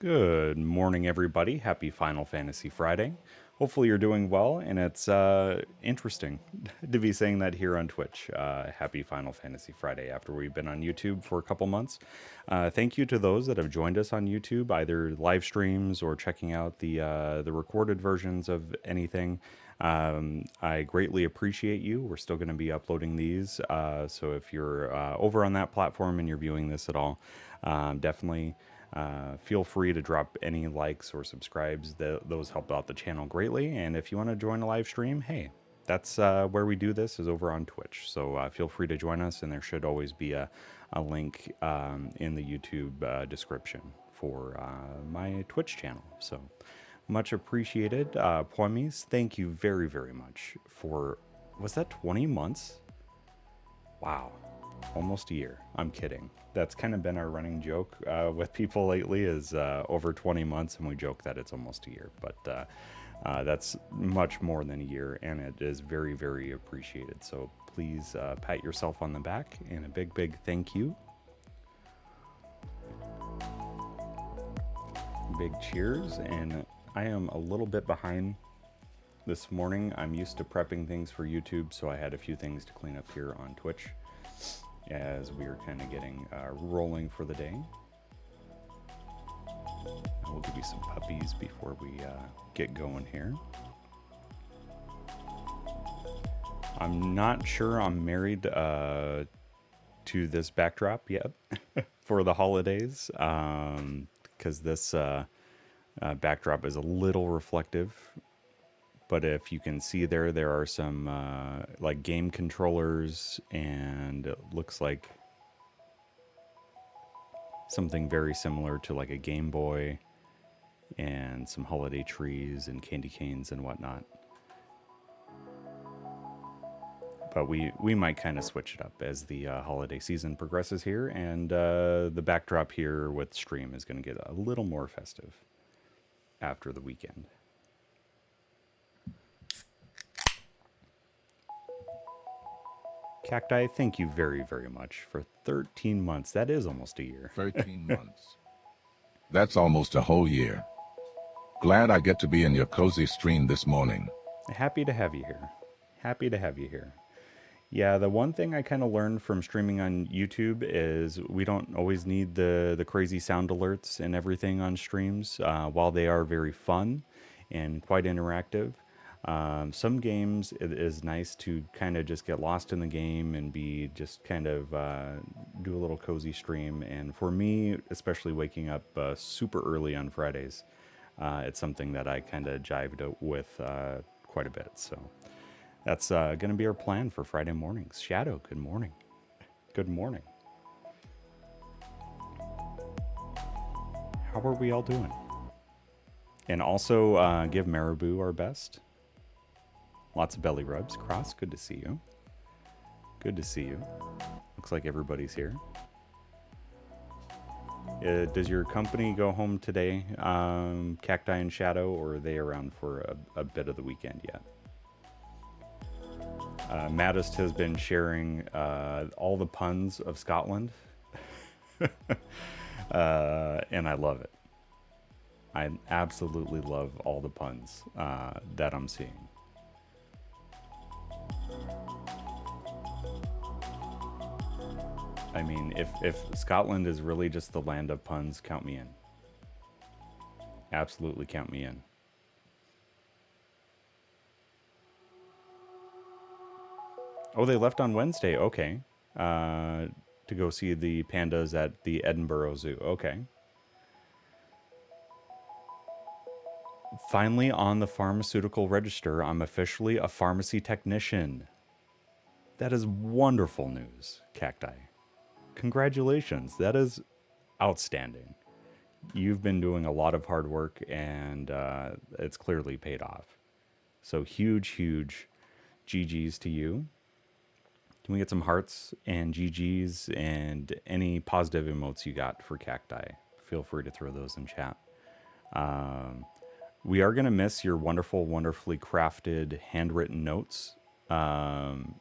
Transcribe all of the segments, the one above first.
Good morning, everybody. Happy Final Fantasy Friday. Hopefully, you're doing well, and it's interesting to be saying that here on Twitch. Happy Final Fantasy Friday after we've been on YouTube for a couple months. Thank you to those that have joined us on YouTube, either live streams or checking out the recorded versions of anything. I greatly appreciate you. We're still going to be uploading these, so if you're over on that platform and you're viewing this at all, definitely feel free to drop any likes or subscribes. Those help out the channel greatly. And if you want to join a live stream, hey, that's where we do this, is over on Twitch. So feel free to join us, and there should always be a link in the YouTube description for my Twitch channel. So much appreciated. Poemies, thank you very, very much for, was that 20 months? Wow, almost a year. I'm kidding. That's kind of been our running joke with people lately, is over 20 months, and we joke that it's almost a year. But that's much more than a year, and it is very, very appreciated. So please pat yourself on the back, and a big, big thank you. Big cheers, and I am a little bit behind this morning. I'm used to prepping things for YouTube, so I had a few things to clean up here on Twitch as we are kind of getting rolling for the day. We'll give you some puppies before we get going here. I'm not sure I'm married to this backdrop yet for the holidays, because this backdrop is a little reflective. But if you can see there are some like game controllers, and it looks like something very similar to like a Game Boy, and some holiday trees and candy canes and whatnot. But we might kind of switch it up as the holiday season progresses here, and the backdrop here with stream is going to get a little more festive after the weekend. Cacti, thank you very, very much for 13 months. That is almost a year. 13 months. That's almost a whole year. Glad I get to be in your cozy stream this morning. Happy to have you here. Happy to have you here. Yeah, the one thing I kind of learned from streaming on YouTube is we don't always need the crazy sound alerts and everything on streams. While they are very fun and quite interactive, some games it is nice to kind of just get lost in the game and be just kind of do a little cozy stream. And for me, especially waking up super early on Fridays, it's something that I kind of jived with quite a bit. So that's going to be our plan for Friday mornings. Shadow, good morning. Good morning. How are we all doing? And also give Marabou our best. Lots of belly rubs. Cross, good to see you. Good to see you. Looks like everybody's here. Does your company go home today, Cacti and Shadow, or are they around for a bit of the weekend yet? Maddist has been sharing all the puns of Scotland, and I love it. I absolutely love all the puns that I'm seeing. I mean, if Scotland is really just the land of puns, count me in. Absolutely count me in. Oh, they left on Wednesday. Okay. To go see the pandas at the Edinburgh Zoo. Okay. Finally on the pharmaceutical register, I'm officially a pharmacy technician. That is wonderful news, Cacti. Congratulations. That is outstanding. You've been doing a lot of hard work, and it's clearly paid off. So huge, huge GGs to you. Can we get some hearts and GGs and any positive emotes you got for Cacti? Feel free to throw those in chat. We are going to miss your wonderful, wonderfully crafted handwritten notes on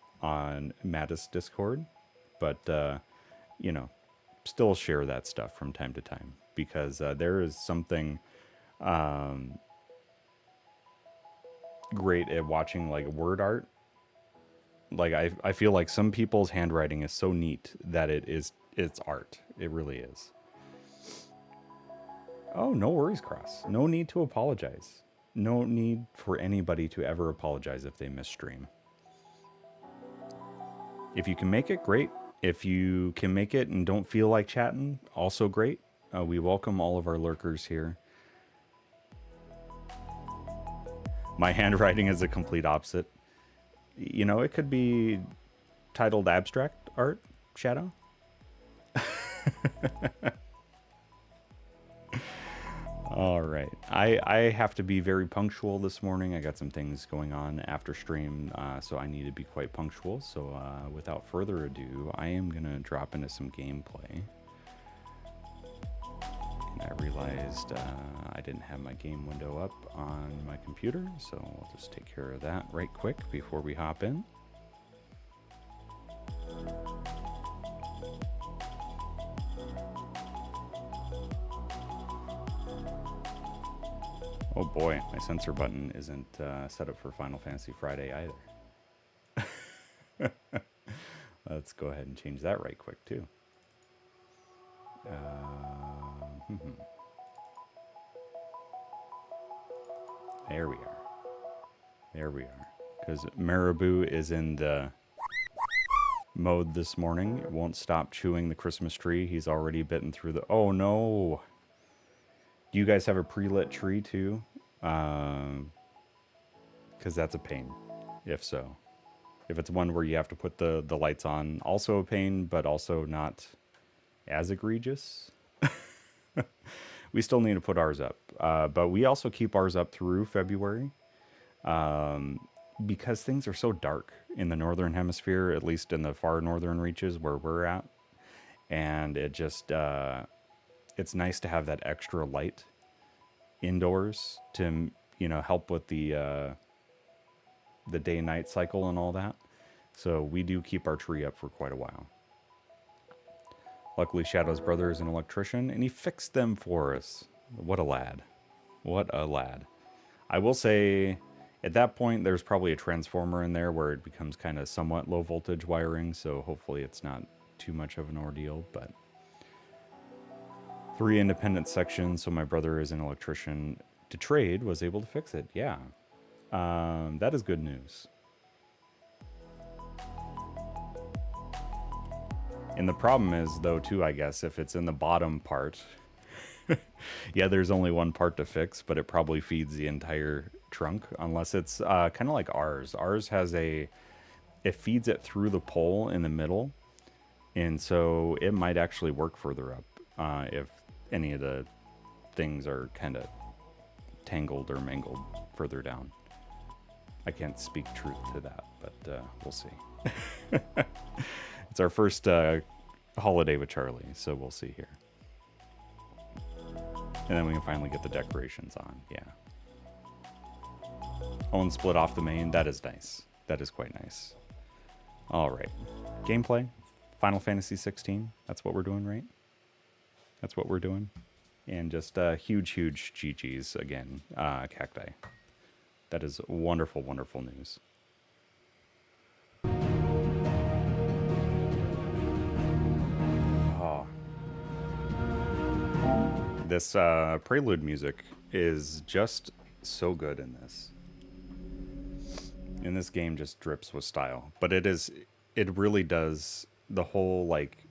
Mattis Discord. But, you know, still share that stuff from time to time, because there is something great at watching like word art. Like I feel like some people's handwriting is so neat that it's art. It really is. Oh, no worries, Cross. No need to apologize. No need for anybody to ever apologize if they miss stream. If you can make it, great. If you can make it and don't feel like chatting, also great. We welcome all of our lurkers here. My handwriting is a complete opposite. You know, it could be titled abstract art, Shadow. All right. I have to be very punctual this morning. I got some things going on after stream, so I need to be quite punctual. So without further ado, I am going to drop into some gameplay. And I realized I didn't have my game window up on my computer, so we'll just take care of that right quick before we hop in. Oh boy, my censor button isn't set up for Final Fantasy Friday either. Let's go ahead and change that right quick too. There we are. There we are. Because Marabou is in the mode this morning. It won't stop chewing the Christmas tree. He's already bitten through the... Oh no! Do you guys have a pre-lit tree too? Because that's a pain, if so. If it's one where you have to put the lights on, also a pain, but also not as egregious. We still need to put ours up. But we also keep ours up through February. Because things are so dark in the northern hemisphere, at least in the far northern reaches where we're at. And it just... it's nice to have that extra light indoors to, you know, help with the day-night cycle and all that. So we do keep our tree up for quite a while. Luckily, Shadow's brother is an electrician, and he fixed them for us. What a lad. What a lad. I will say, at that point, there's probably a transformer in there where it becomes kind of somewhat low-voltage wiring, so hopefully it's not too much of an ordeal, but... 3 independent sections, so my brother is an electrician to trade, was able to fix it. Yeah. That is good news. And the problem is, though, too, I guess, if it's in the bottom part, yeah, there's only one part to fix, but it probably feeds the entire trunk, unless it's kind of like ours. Ours has it feeds it through the pole in the middle, and so it might actually work further up if any of the things are kind of tangled or mangled further down. I can't speak truth to that, but we'll see. It's our first holiday with Charlie, so we'll see here. And then we can finally get the decorations on, yeah. Owen split off the main, that is nice. That is quite nice. All right, gameplay, Final Fantasy 16, that's what we're doing, right? That's what we're doing. And just huge, huge GGs again, Cacti. That is wonderful, wonderful news. Oh. This prelude music is just so good in this. And this game just drips with style. But it really does, the whole like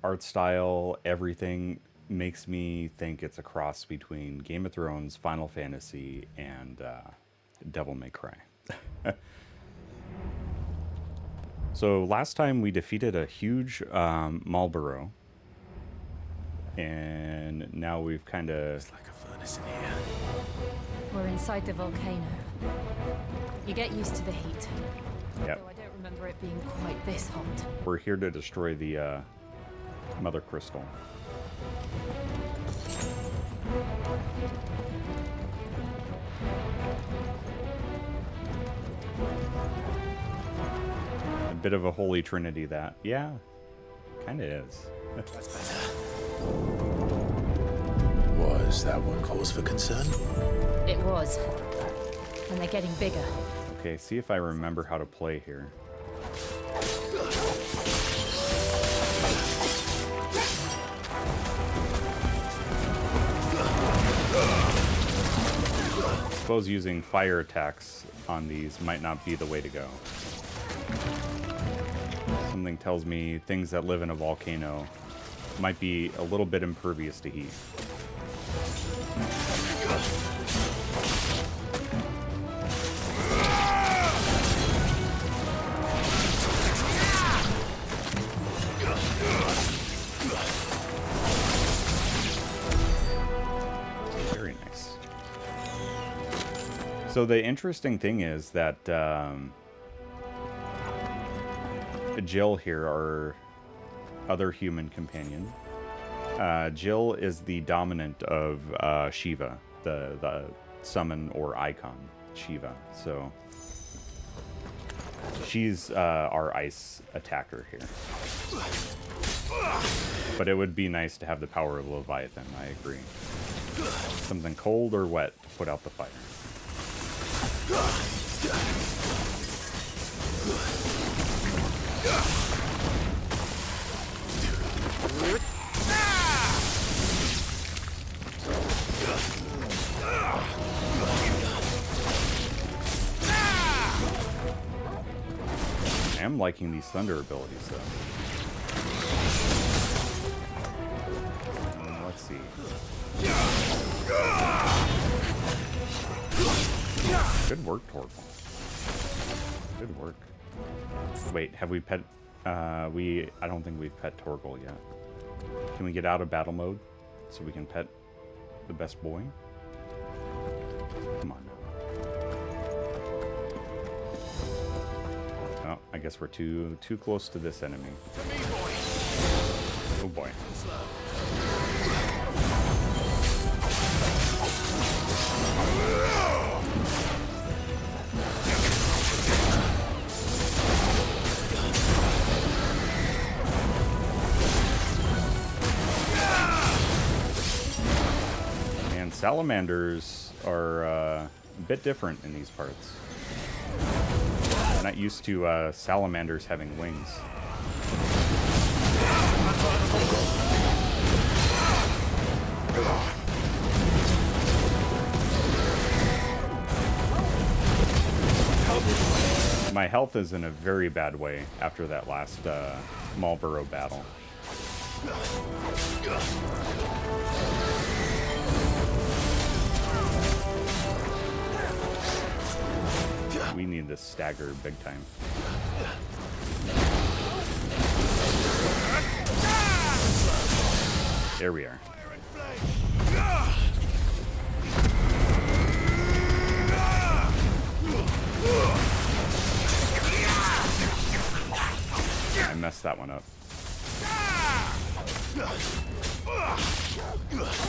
art style, everything makes me think it's a cross between Game of Thrones, Final Fantasy, and Devil May Cry. So last time we defeated a huge Marlboro, and now we've kind of... It's like a furnace in here. We're inside the volcano. You get used to the heat. Yep. Though I don't remember it being quite this hot. We're here to destroy the Mother Crystal. A bit of a holy trinity that, yeah, kind of is. That's better. Was that one cause for concern? It was. And they're getting bigger. Okay, see if I remember how to play here. I suppose using fire attacks on these might not be the way to go. Something tells me things that live in a volcano might be a little bit impervious to heat. Very nice. So the interesting thing is that Jill here, our other human companion, Jill is the dominant of Shiva, the summon or icon Shiva. So she's our ice attacker here. But it would be nice to have the power of Leviathan, I agree. Something cold or wet to put out the fire. I am liking these thunder abilities, though. Let's see. Good work, Torval. Good work. Wait, have we pet... I don't think we've pet Torgal yet. Can we get out of battle mode so we can pet the best boy? Come on now. Oh, I guess we're too close to this enemy. Oh boy. And salamanders are a bit different in these parts. I'm not used to salamanders having wings. My health is in a very bad way after that last Marlborough battle. We need this stagger big time. There we are. I messed that one up.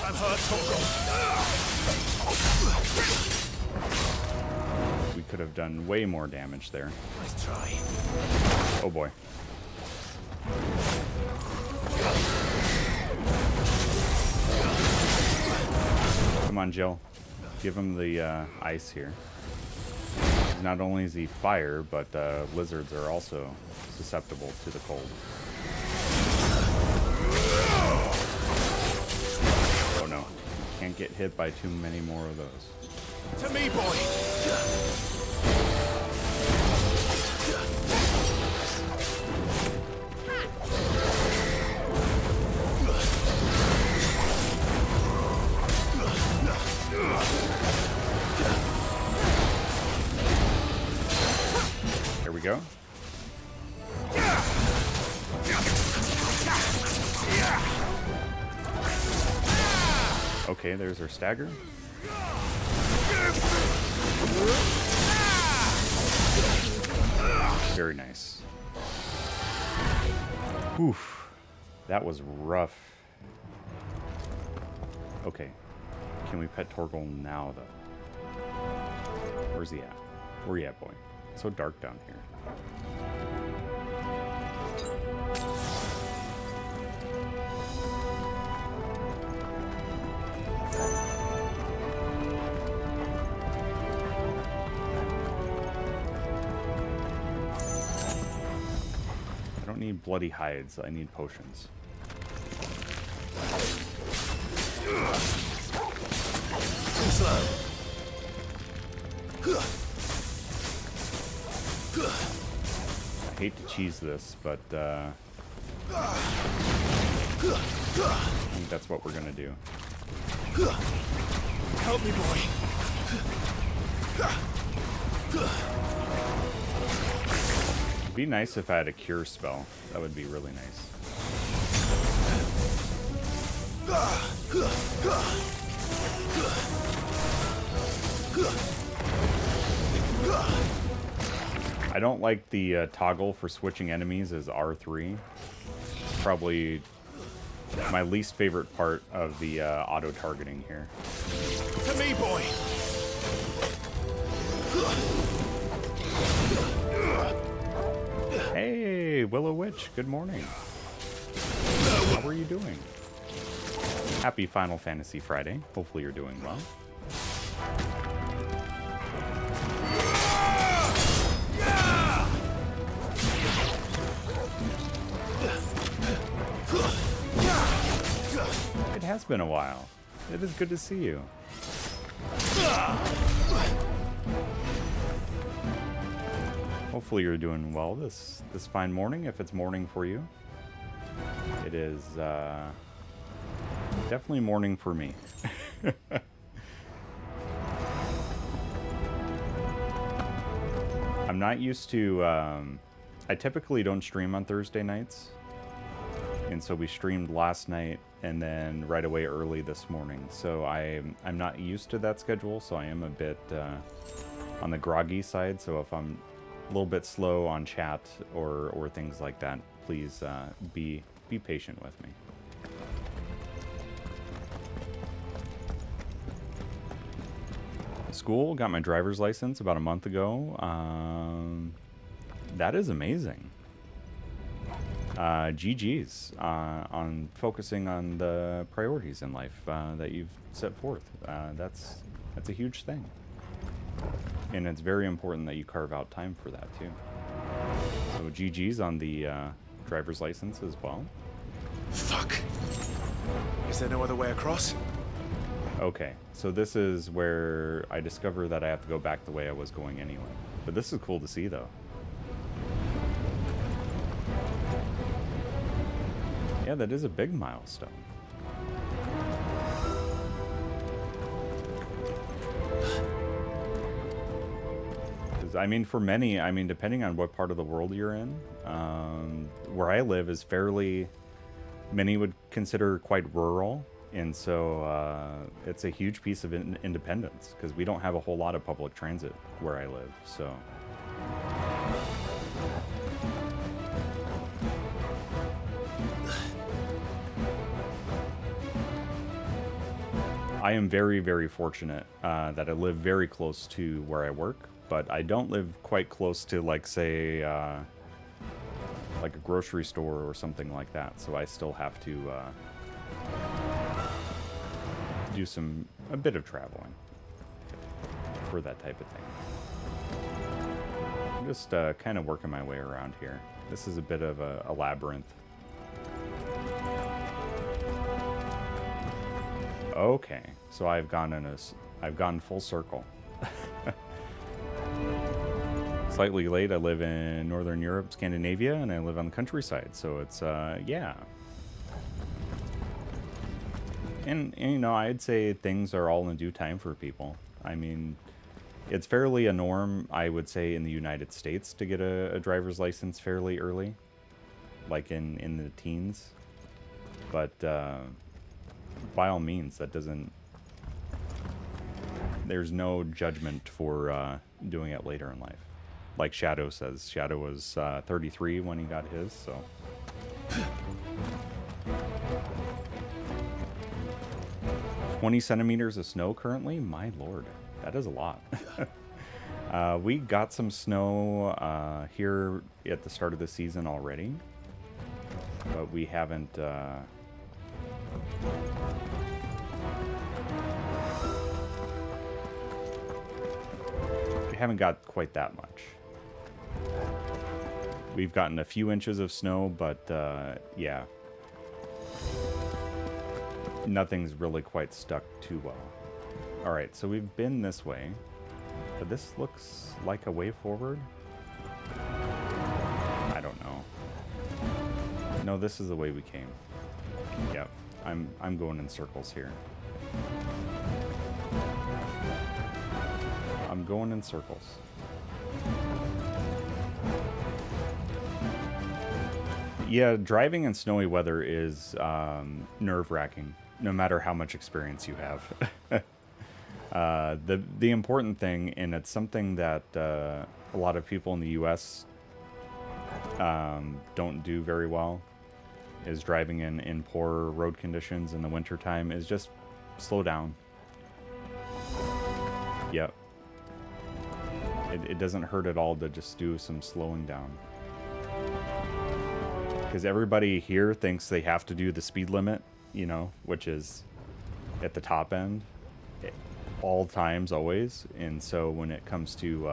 I'm hurt, We could have done way more damage there. Nice try. Oh boy. Come on, Jill. Give him the ice here. Not only is he fire, but lizards are also susceptible to the cold. Oh no. Can't get hit by too many more of those. To me, boy. Here we go. Okay, there's our stagger. Very nice. Oof. That was rough. Okay. Can we pet Torgal now, though? Where's he at? Where you at, boy? It's so dark down here. need bloody hides. I need potions. Too slow. I hate to cheese this, but I think that's what we're gonna do. Help me, boy. It'd be nice if I had a cure spell. That would be really nice. I don't like the toggle for switching enemies as R3. It's probably my least favorite part of the auto-targeting here. To me, boy. Hey, Willow Witch, good morning. How are you doing? Happy Final Fantasy Friday. Hopefully you're doing well. It has been a while. It is good to see you. Hopefully you're doing well this fine morning, if it's morning for you. It is definitely morning for me. I'm not used to... I typically don't stream on Thursday nights. And so we streamed last night and then right away early this morning. So I'm not used to that schedule, so I am a bit on the groggy side. So if I'm a little bit slow on chat or things like that, please be patient with me. School, got my driver's license about a month ago. That is amazing. GG's on focusing on the priorities in life that you've set forth. That's a huge thing. And it's very important that you carve out time for that too. So GG's on the driver's license as well. Fuck. Is there no other way across? Okay, so this is where I discover that I have to go back the way I was going anyway. But this is cool to see though. Yeah, that is a big milestone. I mean, for many, I mean, depending on what part of the world you're in, where I live is fairly, many would consider quite rural. And so it's a huge piece of independence because we don't have a whole lot of public transit where I live. So I am very, very fortunate that I live very close to where I work, but I don't live quite close to, like, say, like a grocery store or something like that. So I still have to do a bit of traveling for that type of thing. I'm just kind of working my way around here. This is a bit of a labyrinth. Okay, so I've gone full circle. Slightly late. I live in Northern Europe, Scandinavia, and I live on the countryside. So it's yeah. And you know, I'd say things are all in due time for people. I mean, it's fairly a norm, I would say, in the United States to get a driver's license fairly early, like in the teens. But by all means, that doesn't... There's no judgment for doing it later in life. Like Shadow says. Shadow was 33 when he got his, so... 20 centimeters of snow currently? My lord, that is a lot. We got some snow here at the start of the season already, but we haven't... we haven't got quite that much. We've gotten a few inches of snow, but yeah, nothing's really quite stuck too well. All right, so we've been this way, but this looks like a way forward. I don't know. No, this is the way we came. Yep, I'm going in circles here. I'm going in circles. Yeah, driving in snowy weather is nerve-wracking, no matter how much experience you have. The important thing, and it's something that a lot of people in the U.S. Don't do very well, is driving in poor road conditions in the wintertime, is just slow down. Yep. It doesn't hurt at all to just do some slowing down. Because everybody here thinks they have to do the speed limit, you know, which is at the top end, all times, always. And so when it comes to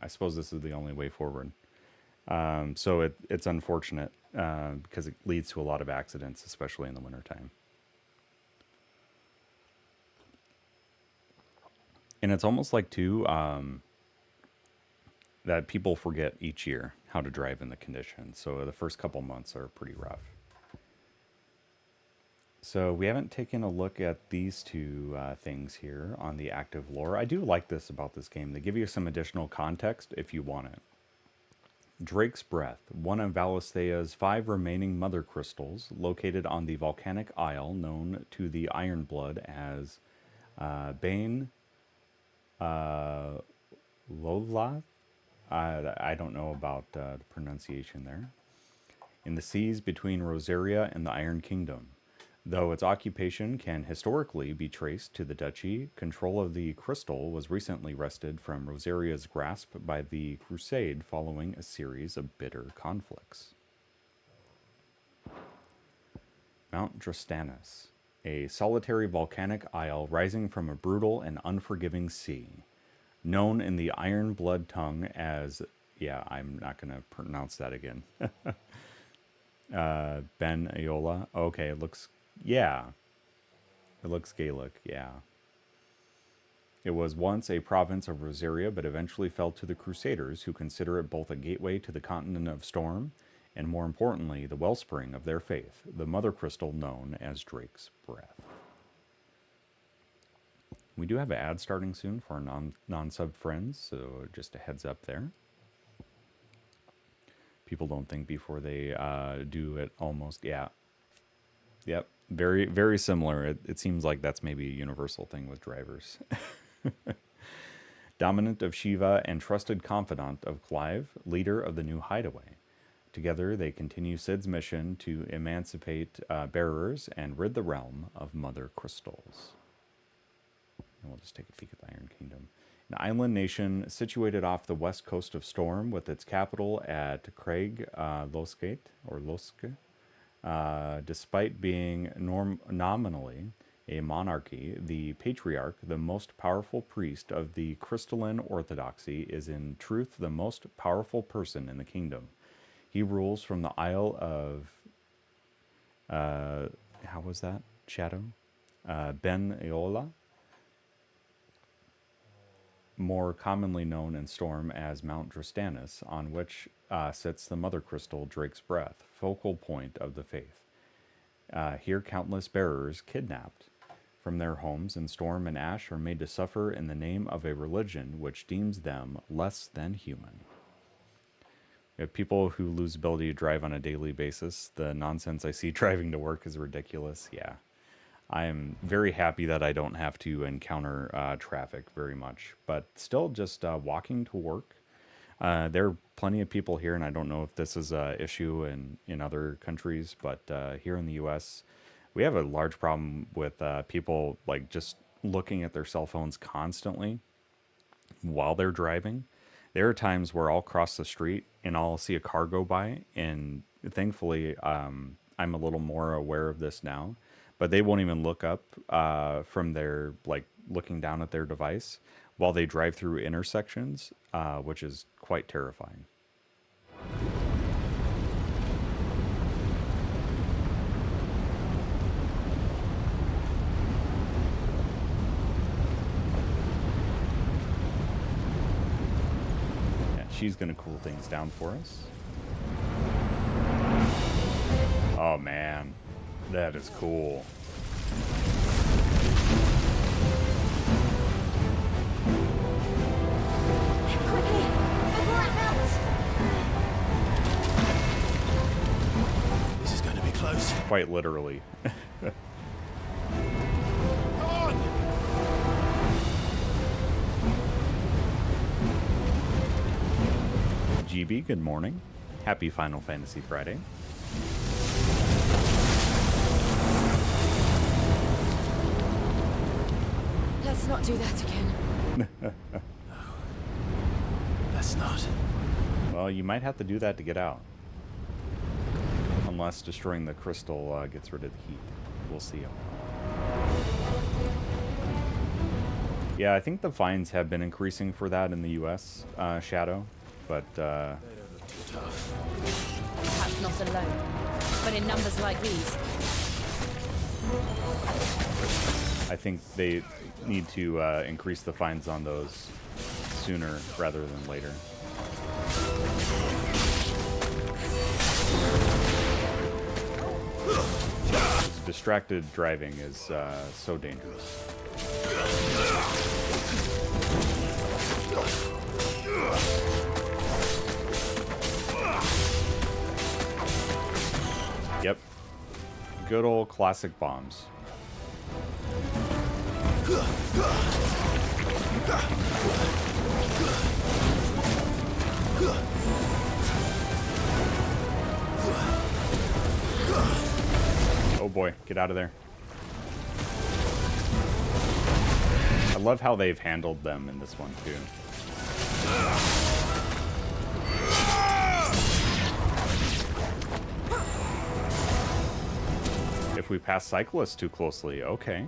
I suppose this is the only way forward. So it's unfortunate because it leads to a lot of accidents, especially in the wintertime. And it's almost like, too, that people forget each year how to drive in the conditions. So the first couple months are pretty rough. So we haven't taken a look at these two things here on the active lore. I do like this about this game. They give you some additional context if you want it. Drake's Breath, one of Valisthea's 5 remaining mother crystals, located on the volcanic isle known to the Ironblood as Bane Lovlath. I don't know about the pronunciation there. In the seas between Rosaria and the Iron Kingdom. Though its occupation can historically be traced to the duchy, control of the crystal was recently wrested from Rosaria's grasp by the Crusade following a series of bitter conflicts. Mount Drastanus, a solitary volcanic isle rising from a brutal and unforgiving sea. Known in the Iron Blood tongue as, yeah, I'm not going to pronounce that again. Ben Aola. Okay, it looks, yeah. It looks Gaelic, yeah. It was once a province of Rosaria, but eventually fell to the Crusaders, who consider it both a gateway to the continent of Storm, and more importantly, the wellspring of their faith, the mother crystal known as Drake's Breath. We do have an ad starting soon for our non-sub friends, so just a heads up there. People don't think before they do it almost, yeah. Yep, very, very similar. It seems like that's maybe a universal thing with drivers. Dominant of Shiva and trusted confidant of Clive, leader of the new hideaway. Together, they continue Sid's mission to emancipate bearers and rid the realm of mother crystals. And we'll just take a peek at the Iron Kingdom. An island nation situated off the west coast of Storm, with its capital at Craig Loskate, or Loske. Despite being nominally a monarchy, the Patriarch, the most powerful priest of the crystalline orthodoxy, is in truth the most powerful person in the kingdom. He rules from the Isle of, how was that? Shadow? Ben Eola, more commonly known in Storm as Mount Drastanus, on which sits the mother crystal Drake's Breath, focal point of the faith. Here countless bearers kidnapped from their homes in Storm and Ash are made to suffer in the name of a religion which deems them less than human. We have people who lose ability to drive on a daily basis. The nonsense I see driving to work is ridiculous. Yeah. I am very happy that I don't have to encounter traffic very much, but still just walking to work. There are plenty of people here, and I don't know if this is an issue in other countries, but here in the U.S., we have a large problem with people like just looking at their cell phones constantly while they're driving. There are times where I'll cross the street and I'll see a car go by, and thankfully I'm a little more aware of this now, but they won't even look up from their, like, looking down at their device. while they drive through intersections, which is quite terrifying. Yeah, she's going to cool things down for us. Oh man, that is cool. This is going to be close. Quite literally. On! GB, good morning. Happy Final Fantasy Friday. Let's not do that again. Let's not. Well, you might have to do that to get out. Unless destroying the crystal gets rid of the heat. We'll see. Yeah, I think the fines have been increasing for that in the US, Shadow. But, They don't look too tough. Perhaps not alone, but in numbers like these. I think they need to increase the fines on those sooner rather than later. Distracted driving is so dangerous. Yep. Good old classic bombs. Oh boy, get out of there. I love how they've handled them in this one too. If we pass cyclists too closely, okay.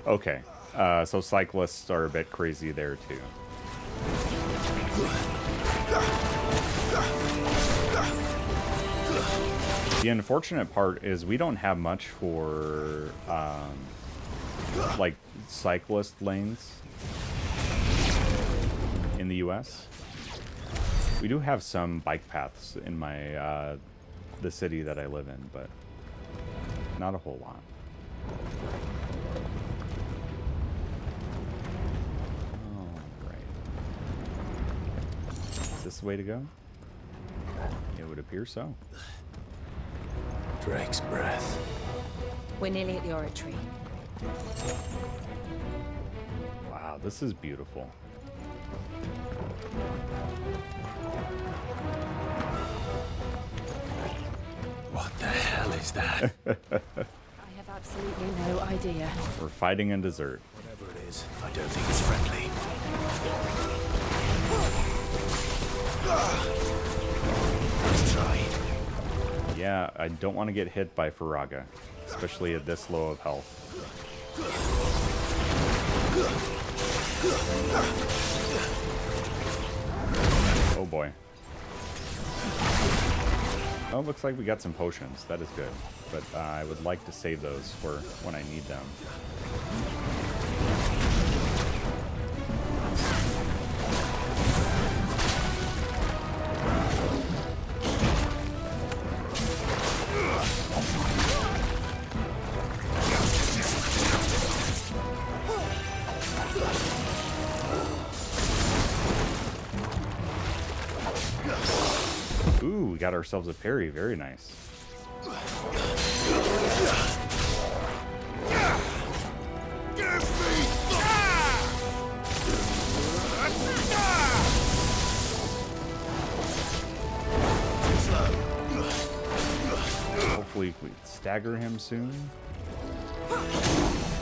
Okay, so cyclists are a bit crazy there too. The unfortunate part is we don't have much for like cyclist lanes in the US. We do have some bike paths in my the city that I live in, but not a whole lot. Is this the way to go? It would appear so. Drake's breath. We're nearly at the oratory. Wow, this is beautiful. What the hell is that? I have absolutely no idea. We're fighting in desert. Whatever it is, I don't think it's friendly. Let's try. Yeah, I don't want to get hit by Faraga, especially at this low of health. Oh boy. Oh, looks like we got some potions. That is good. But I would like to save those for when I need them. Ooh, we got ourselves a parry. Very nice. Hopefully we stagger him soon.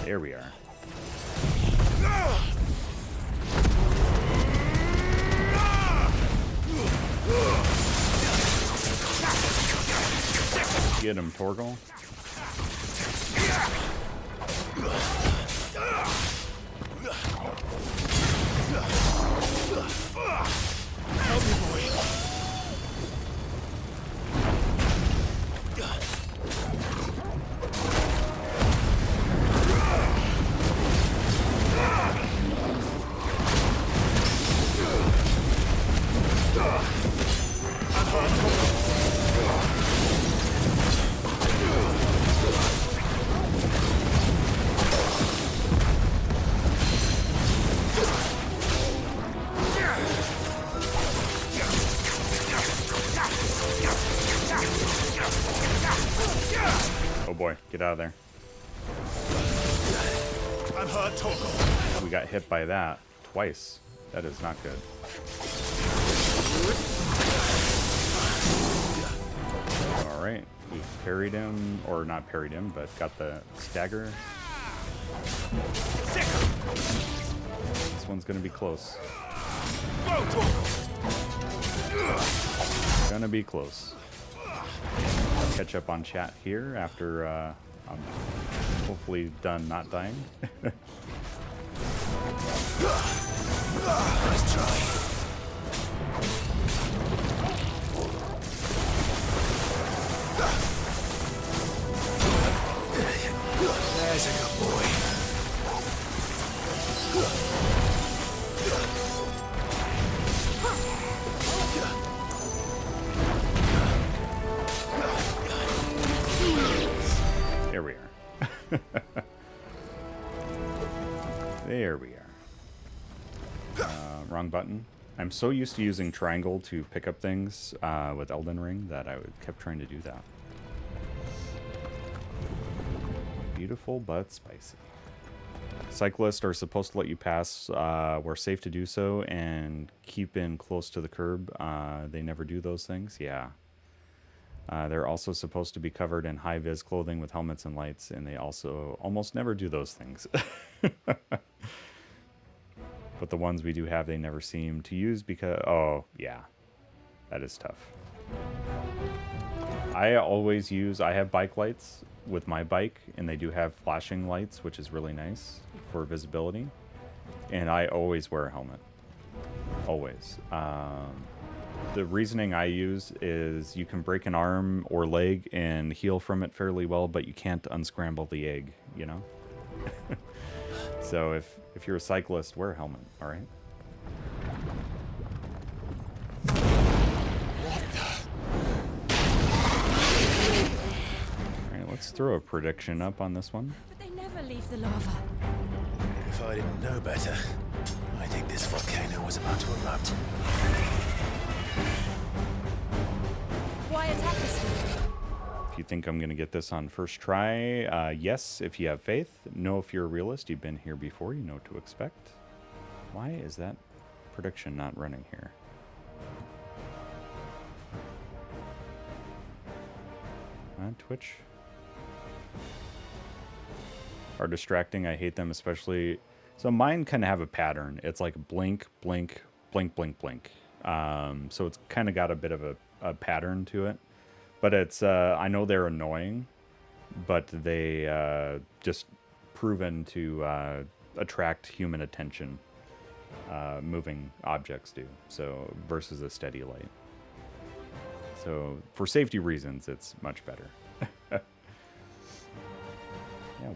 There we are. Get him, Torgal. Get out of there. I'm hurt, Torgal. We got hit by that twice. That is not good. Alright. We parried him, or not parried him, but got the stagger. This one's gonna be close. Gonna be close. I'll catch up on chat here after I'm hopefully done not dying. Nice try. There's a good boy. There we are. There we are. Wrong button. I'm so used to using triangle to pick up things with Elden Ring that I kept trying to do that. Beautiful but spicy. Cyclists are supposed to let you pass where safe to do so and keep in close to the curb. They never do those things. Yeah. They're also supposed to be covered in high-vis clothing with helmets and lights, and they also almost never do those things. But the ones we do have, they never seem to use because... Oh, yeah. That is tough. I always use... I have bike lights with my bike, and they do have flashing lights, which is really nice for visibility. And I always wear a helmet. Always. The reasoning I use is you can break an arm or leg and heal from it fairly well, but you can't unscramble the egg, you know? So if you're a cyclist, wear a helmet, all right? All right, let's throw a prediction up on this one. But they never leave the lava. If I didn't know better, I think this volcano was about to erupt. Why attack us then? If you think I'm going to get this on first try, yes, if you have faith. No, if you're a realist, you've been here before, you know what to expect. Why is that prediction not running here? Twitch are distracting. I hate them, especially. So mine kind of have a pattern. It's like blink, blink, blink, blink, blink. So it's kind of got a bit of a pattern to it. But it's, I know they're annoying, but they just proven to attract human attention. Moving objects do. So versus a steady light. So for safety reasons, it's much better. Yeah,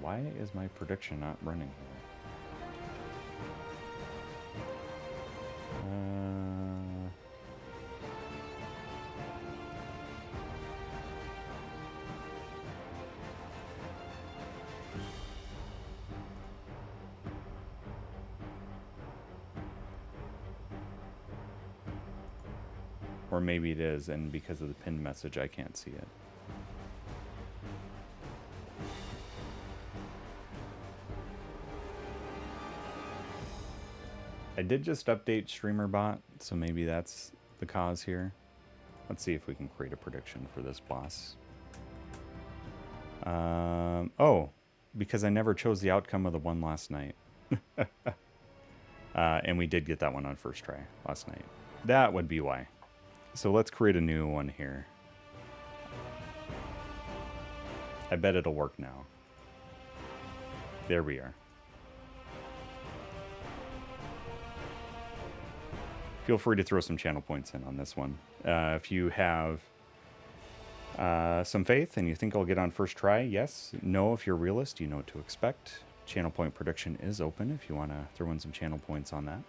why is my prediction not running here? Or maybe it is, and because of the pinned message, I can't see it. I did just update StreamerBot, so maybe that's the cause here. Let's see if we can create a prediction for this boss. Oh, because I never chose the outcome of the one last night. And we did get that one on first try last night. That would be why. So let's create a new one here. I bet it'll work now. There we are. Feel free to throw some channel points in on this one. If you have some faith and you think I'll get on first try, yes. No, if you're a realist, you know what to expect. Channel point prediction is open if you want to throw in some channel points on that.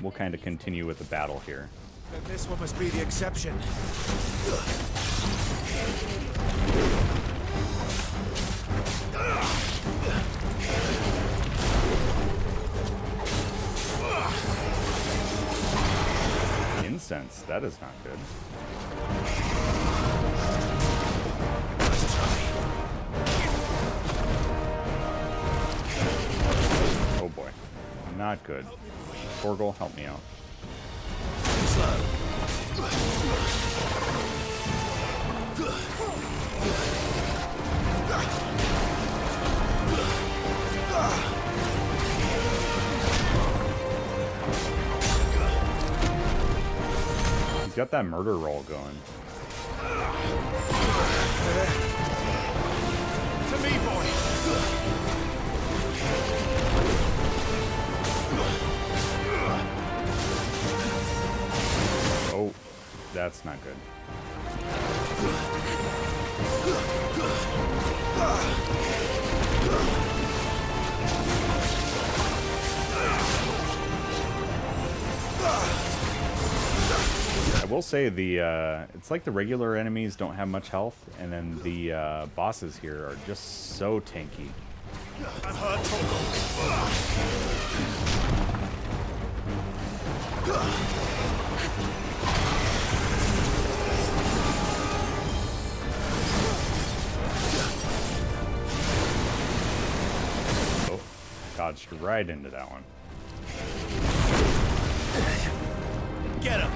We'll kind of continue with the battle here. Then this one must be the exception. Incense, that is not good. Nice try. Not good. Torgal, help me out. He's got that murder roll going. To me, boy. Oh, that's not good. I will say it's like the regular enemies don't have much health, and then the bosses here are just so tanky. I'm hurt, Torgal. Oh, dodged right into that one. Get him.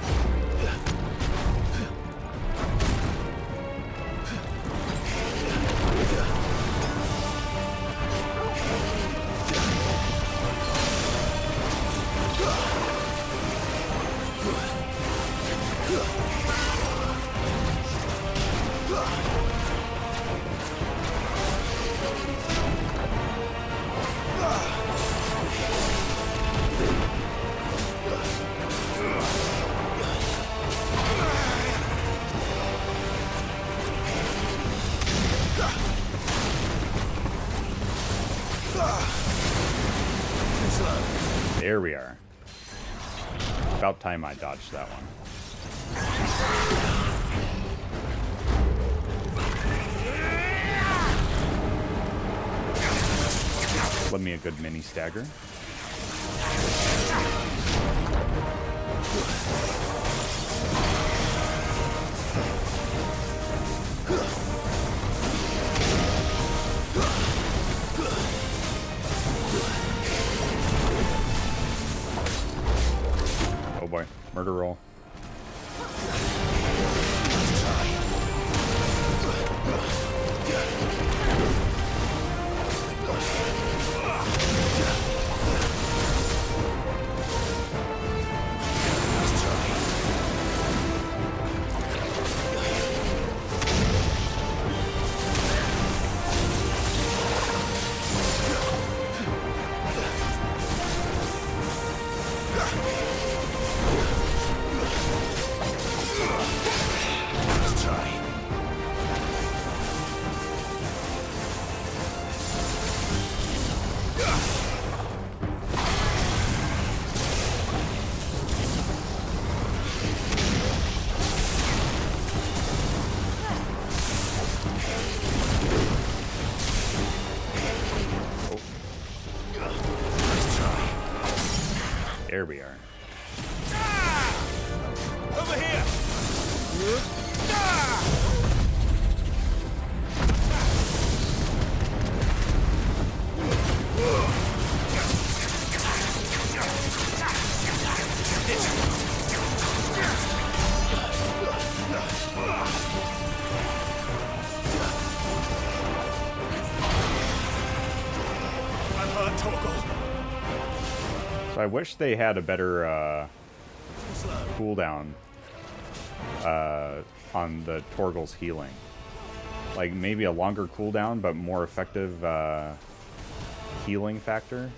There we are. About time I dodged that one. Let me a good mini stagger. Oh boy, murder roll. There we are. Over here. I'm hurt, Torgal. So I wish they had a better cooldown on the Torgal's healing. Like maybe a longer cooldown, but more effective healing factor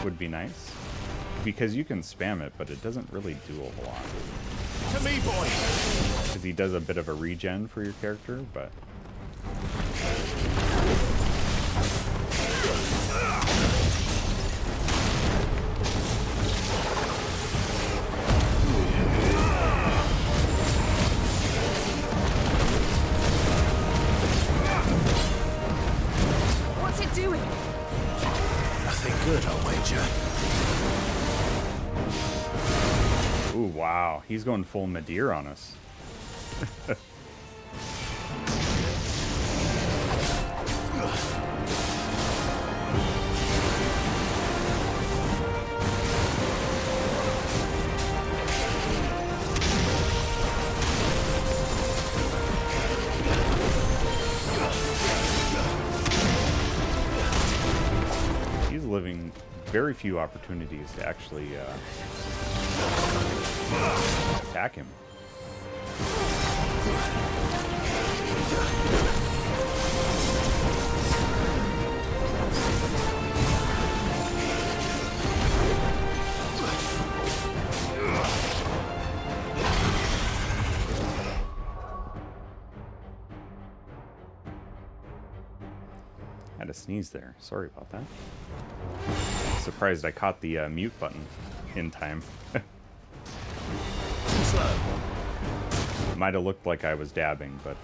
would be nice. Because you can spam it, but it doesn't really do a whole lot. To me, boy. Because he does a bit of a regen for your character, but... What's it doing? Nothing good, I'll wager. Ooh, wow. He's going full Madeir on us. very few opportunities to actually attack him. Had a sneeze there. Sorry about that. Surprised I caught the mute button in time. Might have looked like I was dabbing, but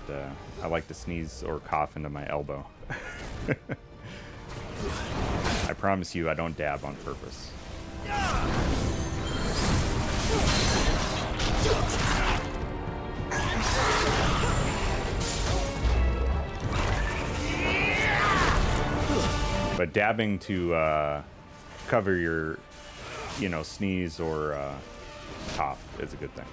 I like to sneeze or cough into my elbow. I promise you I don't dab on purpose. But dabbing to cover your, you know, sneeze or cough is a good thing.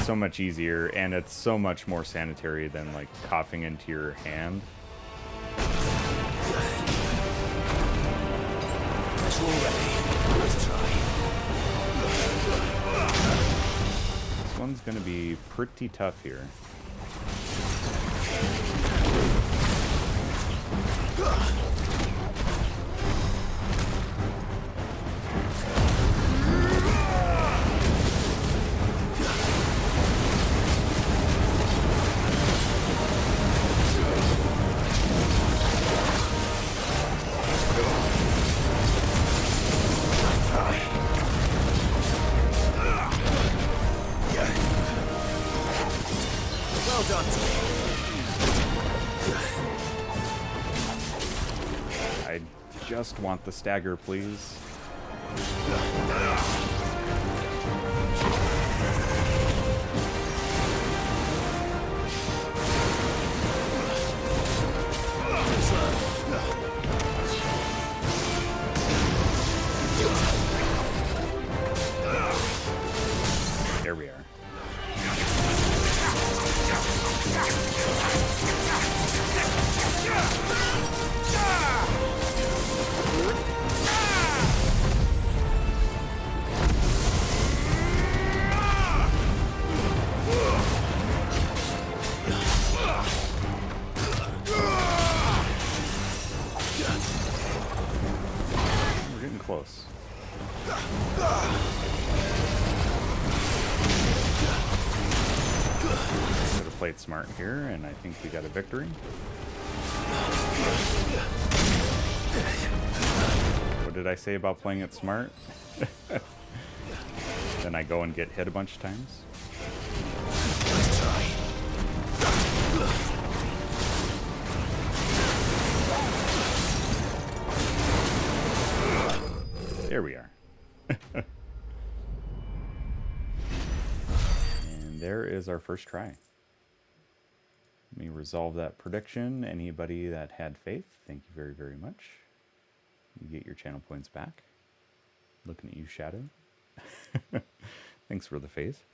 So much easier, and it's so much more sanitary than like coughing into your hand. This one's gonna be pretty tough here. Well done. I just want the stagger, please. There we are. We're getting close. Should have played smart here, and I think we got a victory. What did I say about playing it smart? Then I go and get hit a bunch of times. There we are. And there is our first try. Let me resolve that prediction. Anybody that had faith, thank you very, very much. You get your channel points back. Looking at you, Shadow. Thanks for the faith.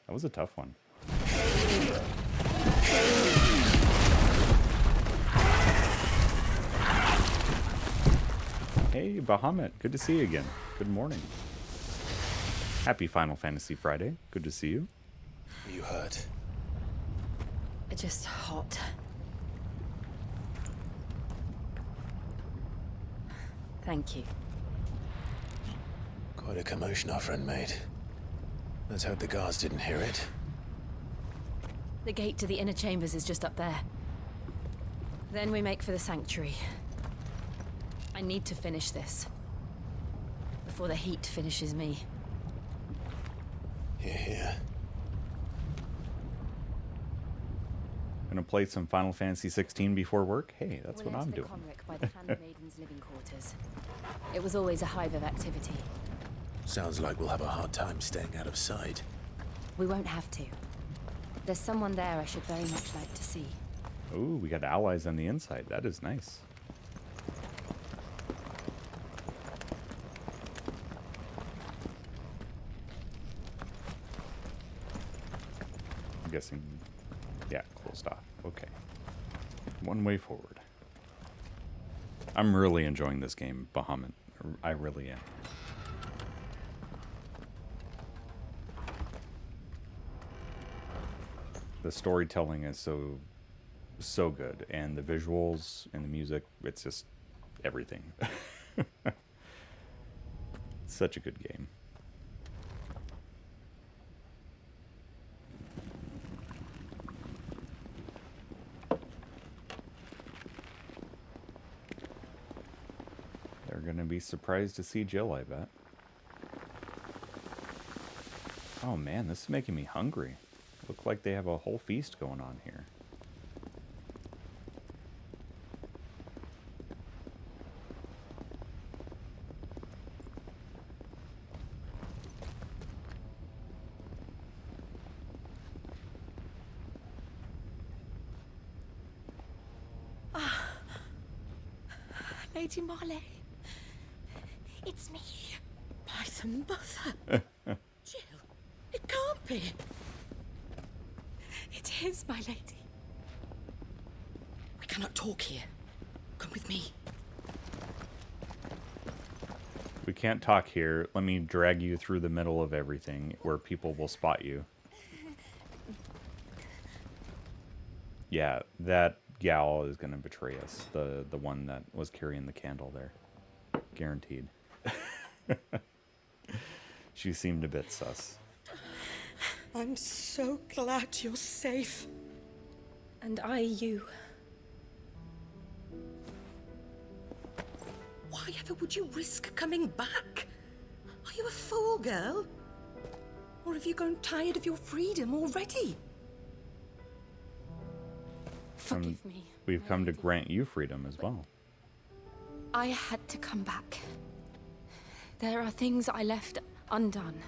That was a tough one. Hey, Bahamut. Good to see you again. Good morning. Happy Final Fantasy Friday. Good to see you. Are you hurt? Just hot. Thank you. Quite a commotion our friend made. Let's hope the guards didn't hear it. The gate to the inner chambers is just up there. Then we make for the sanctuary. I need to finish this. Before the heat finishes me. Here, here. Gonna play some Final Fantasy 16 before work? Hey, that's We'll what I'm enter the doing. Conric by the Handmaiden's living quarters. It was always a hive of activity. Sounds like we'll have a hard time staying out of sight. We won't have to. There's someone there I should very much like to see. Ooh, we got allies on the inside. That is nice. I'm guessing Yeah, closed off. Okay. One way forward. I'm really enjoying this game, Bahamut. I really am. The storytelling is so good, and the visuals and the music, it's just everything. Such a good game. They're gonna be surprised to see Jill, I bet. Oh man, this is making me hungry. Look like they have a whole feast going on here. Lady Marley. It's me. By the mother. Jill, it can't be. It is, my lady. We cannot talk here. Come with me. We can't talk here. Let me drag you through the middle of everything where people will spot you. Yeah, that gal is going to betray us. The one that was carrying the candle there. Guaranteed. She seemed a bit sus. I'm so glad you're safe. And I you. Why ever would you risk coming back? Are you a fool, girl? Or have you grown tired of your freedom already? Forgive me. We've come to grant you freedom as well. I had to come back. There are things I left undone.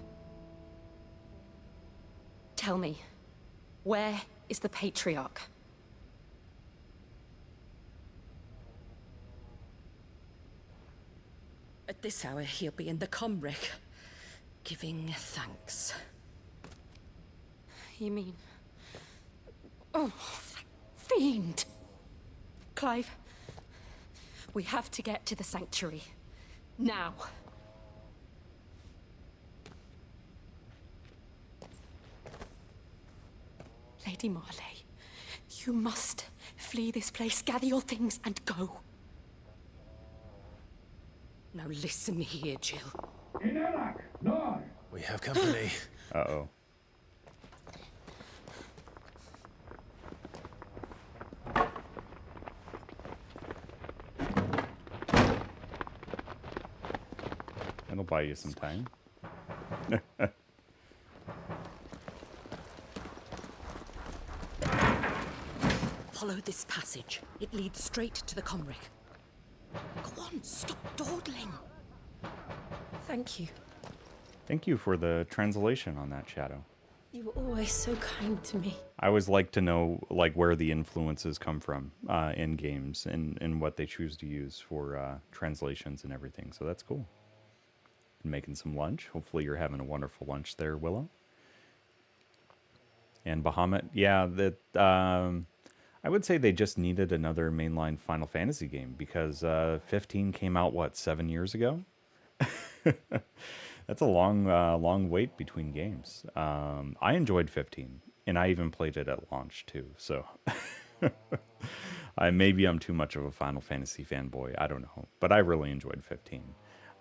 Tell me, where is the Patriarch? At this hour, he'll be in the Comric, giving thanks. You mean... Oh, that fiend! Clive, we have to get to the sanctuary. Now. Lady Marley, you must flee this place, gather your things, and go. Now listen here, Jill. We have company. Uh-oh. It'll buy you some time. Follow this passage. It leads straight to the Comric. Go on, stop dawdling. Thank you. Thank you for the translation on that, Shadow. You were always so kind to me. I always like to know like where the influences come from in games and what they choose to use for translations and everything. So that's cool. Been making some lunch. Hopefully you're having a wonderful lunch there, Willow. And Bahamut, yeah, that I would say they just needed another mainline Final Fantasy game because 15 came out, what, 7 years ago? That's a long wait between games. I enjoyed 15, and I even played it at launch too. So maybe I'm too much of a Final Fantasy fanboy. I don't know, but I really enjoyed 15.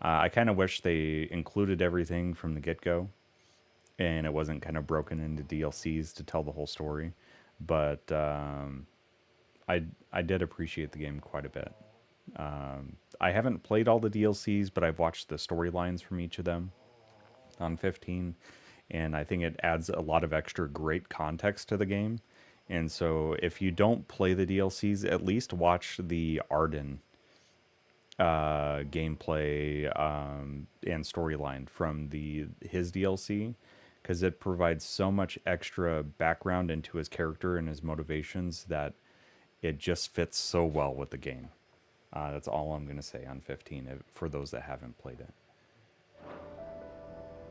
I kind of wish they included everything from the get-go, and it wasn't kind of broken into DLCs to tell the whole story. But I did appreciate the game quite a bit. I haven't played all the DLCs, but I've watched the storylines from each of them on 15, and I think it adds a lot of extra great context to the game. And so if you don't play the DLCs, at least watch the Arden gameplay and storyline from his DLC, because it provides so much extra background into his character and his motivations that it just fits so well with the game. That's all I'm going to say on 15 for those that haven't played it.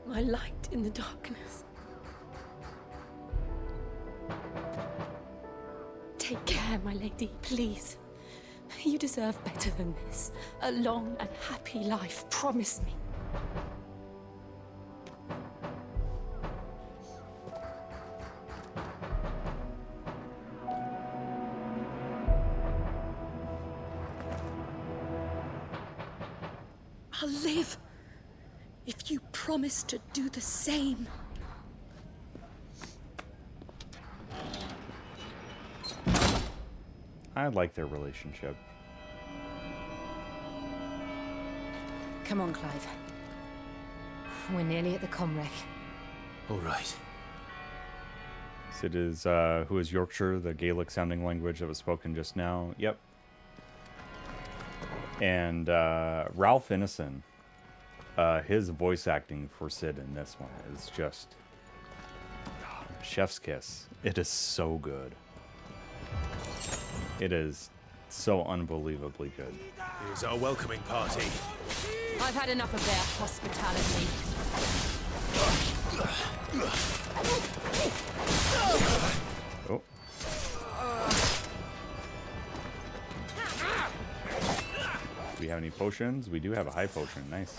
My light in the darkness. Take care, my lady, please. You deserve better than this. A long and happy life, promise me. I'll live if you promise to do the same. I like their relationship. Come on, Clive. We're nearly at the comwreck. All right. Sid is, who is Yorkshire, the Gaelic-sounding language that was spoken just now. Yep. And Ralph Ineson, his voice acting for Sid in this one is just chef's kiss. It is so good. It is so unbelievably good. Here's our welcoming party. I've had enough of their hospitality. Oh. Do we have any potions? We do have a high potion. Nice.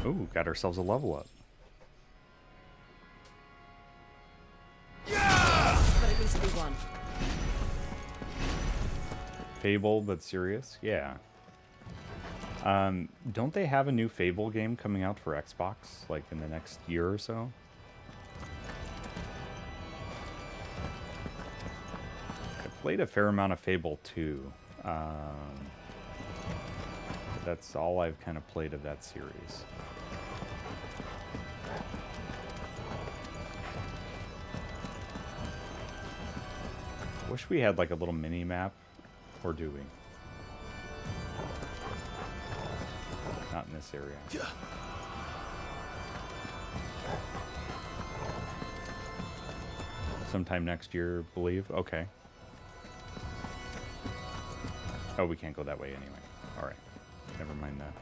Ooh, got ourselves a level up. But at least we won. Fable, but serious? Yeah. Don't they have a new Fable game coming out for Xbox, like in the next year or so? I played a fair amount of Fable 2. That's all I've kind of played of that series. Wish we had like a little mini map, or do we? Not in this area. Sometime next year, believe. Okay. Oh, we can't go that way anyway. All right. Never mind that.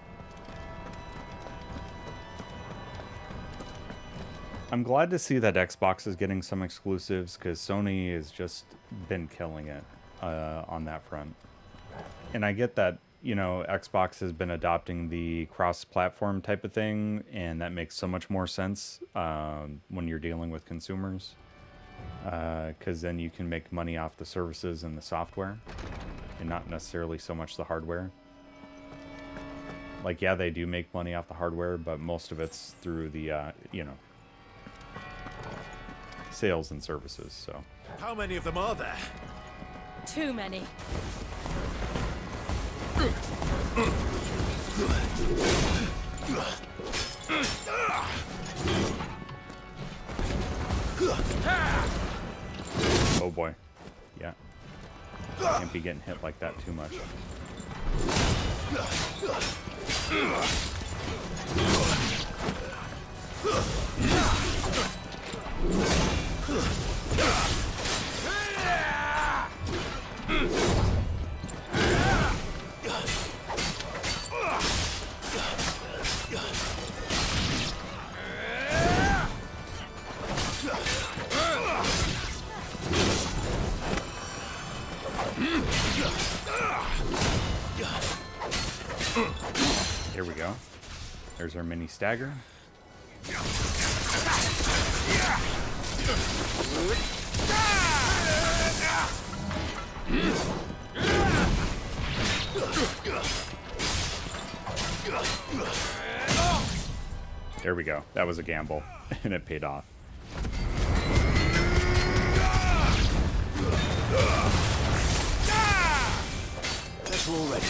I'm glad to see that Xbox is getting some exclusives, because Sony has just been killing it on that front. And I get that, you know, Xbox has been adopting the cross-platform type of thing, and that makes so much more sense when you're dealing with consumers, because then you can make money off the services and the software, and not necessarily so much the hardware. Like, yeah, they do make money off the hardware, but most of it's through the, you know, sales and services, so. How many of them are there? Too many. Oh boy. Yeah. Can't be getting hit like that too much. Here we go. There's our mini stagger. There we go. That was a gamble, and it paid off. Let's roll ready.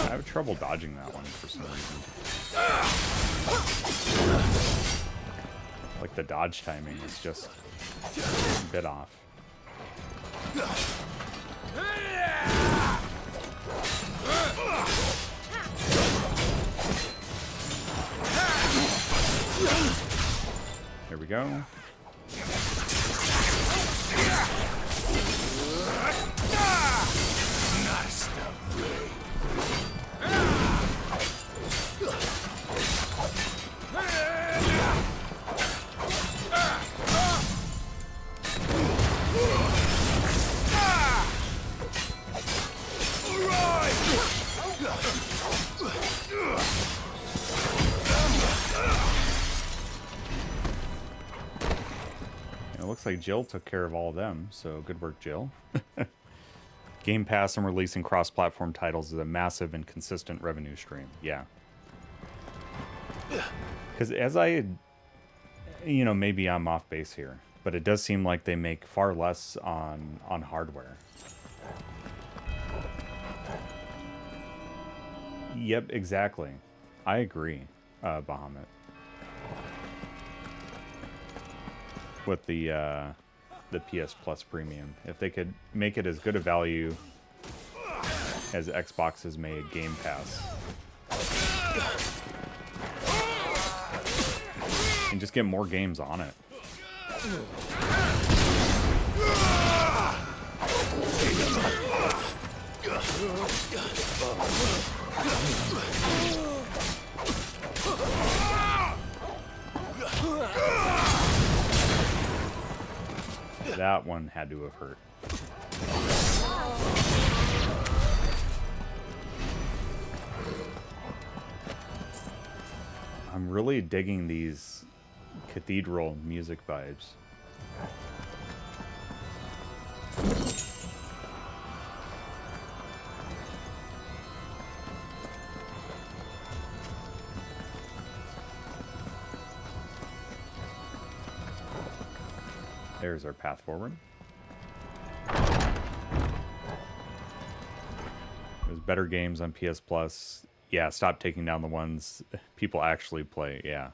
I have trouble dodging that one for some reason. Like the dodge timing is just a bit off. There we go. It looks like Jill took care of all of them, so good work, Jill. Game Pass and releasing cross-platform titles is a massive and consistent revenue stream. Yeah. Because as I, you know, maybe I'm off base here, but it does seem like they make far less on hardware. Yep, exactly. I agree, Bahamut. With the PS Plus Premium. If they could make it as good a value as Xbox has made Game Pass. And just get more games on it. That one had to have hurt. I'm really digging these cathedral music vibes. There's our path forward. There's better games on PS Plus. Yeah, stop taking down the ones people actually play. Yeah.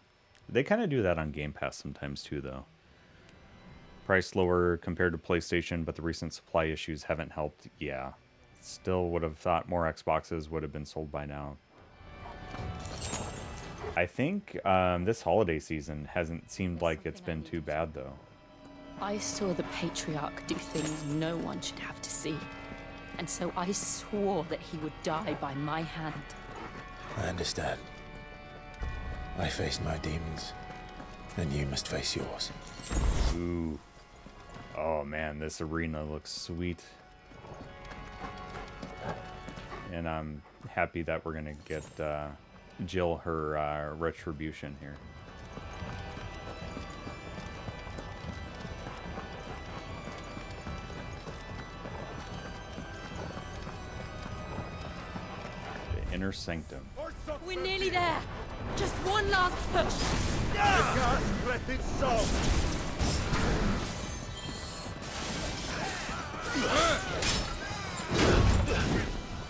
They kind of do that on Game Pass sometimes too, though. Price lower compared to PlayStation, but the recent supply issues haven't helped. Yeah. Still would have thought more Xboxes would have been sold by now. I think this holiday season hasn't seemed like it's been too bad, though. I saw the Patriarch do things no one should have to see. And so I swore that he would die by my hand. I understand. I faced my demons, and you must face yours. Ooh. Oh man, this arena looks sweet. And I'm happy that we're gonna get Jill her retribution here. The Inner Sanctum. We're nearly there. Just one last push.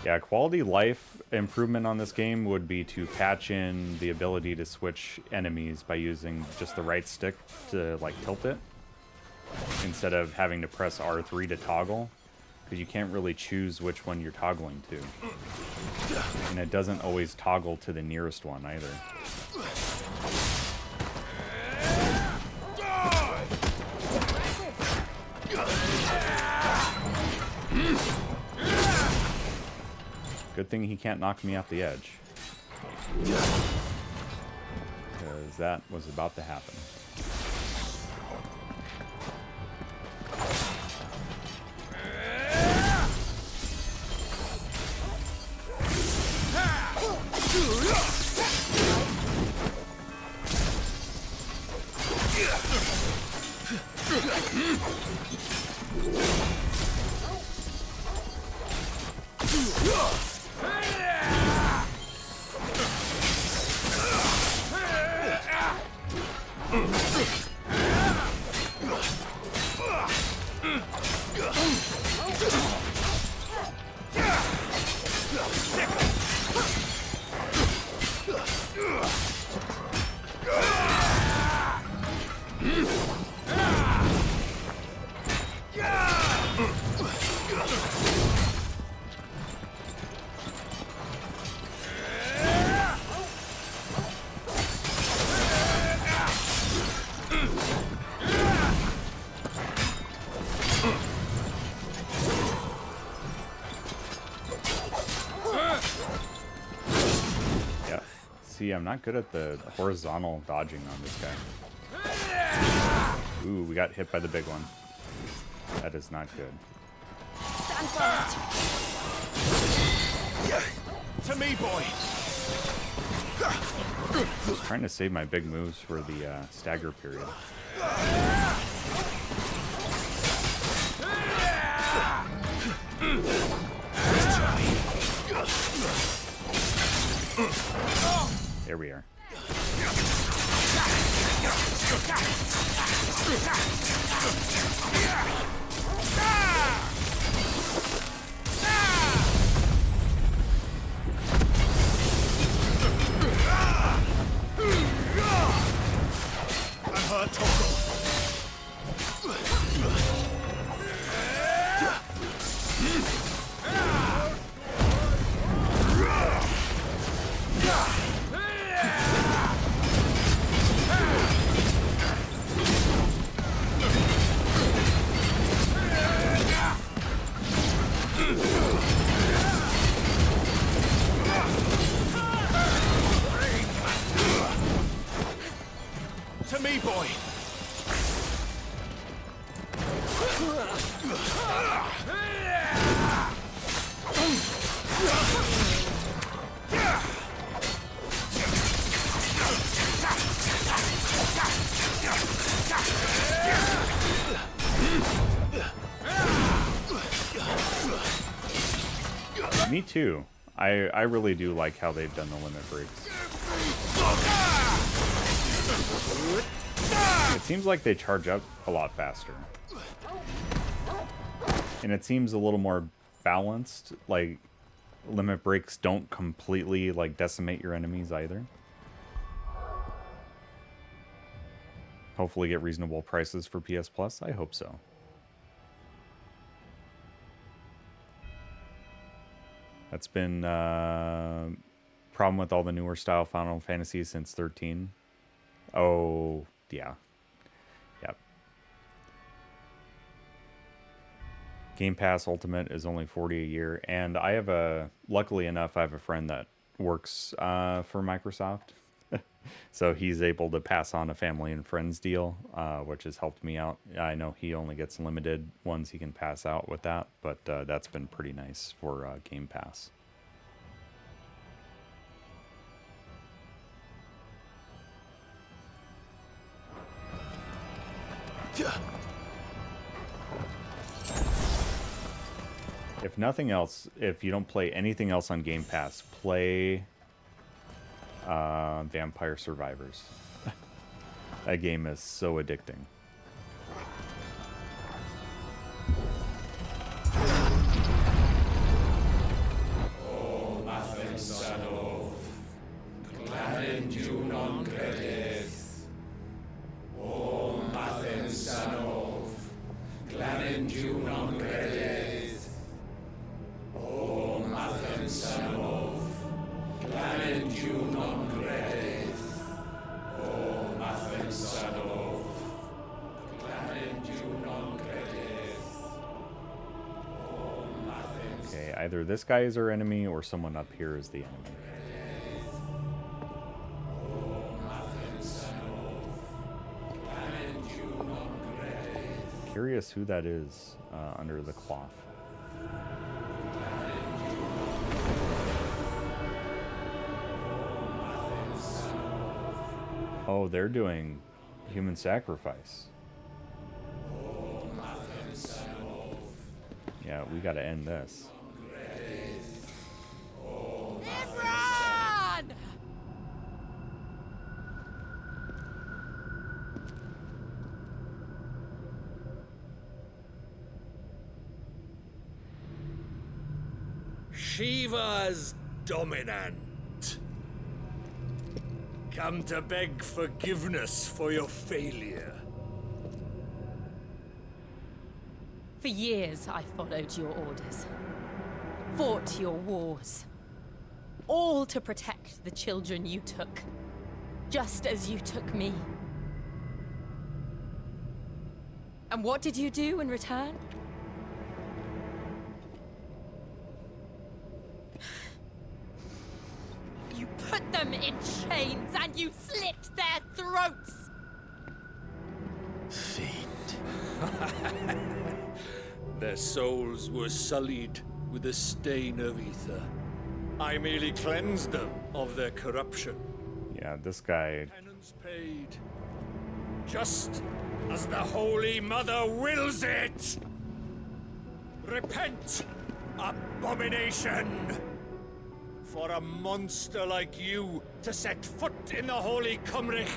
Yeah, quality life improvement on this game would be to patch in the ability to switch enemies by using just the right stick to like tilt it, instead of having to press R3 to toggle, because you can't really choose which one you're toggling to. And it doesn't always toggle to the nearest one either. Good thing he can't knock me off the edge. because that was about to happen. See, I'm not good at the horizontal dodging on this guy. Ooh, we got hit by the big one. That is not good. Stand fast. To me, boy. Just trying to save my big moves for the stagger period. There we are. To me, boy. Me too. I really do like how they've done the limit breaks. It seems like they charge up a lot faster. And it seems a little more balanced. Like, limit breaks don't completely, like, decimate your enemies either. Hopefully get reasonable prices for PS Plus. I hope so. That's been problem with all the newer style Final Fantasy since 13. Oh, yeah. Yep. Game Pass Ultimate is only $40 a year, and I have luckily enough, I have a friend that works for Microsoft. So he's able to pass on a family and friends deal, which has helped me out. I know he only gets limited ones he can pass out with that, but that's been pretty nice for Game Pass. If nothing else, if you don't play anything else on Game Pass, play Vampire Survivors. That game is so addicting. Okay, either this guy is our enemy or someone up here is the enemy. curious who that is under the cloth. Oh, they're doing human sacrifice. Yeah, we gotta end this. Shiva's dominant. Come to beg forgiveness for your failure. For years, I followed your orders. Fought your wars. All to protect the children you took. Just as you took me. And what did you do in return? You put them in chains and you slit their throats! Fiend. Their souls were sullied with the stain of ether. I merely cleansed them of their corruption. Yeah, this guy... Penance paid. Just as the Holy Mother wills it! Repent, abomination! For a monster like you to set foot in the Holy Cymric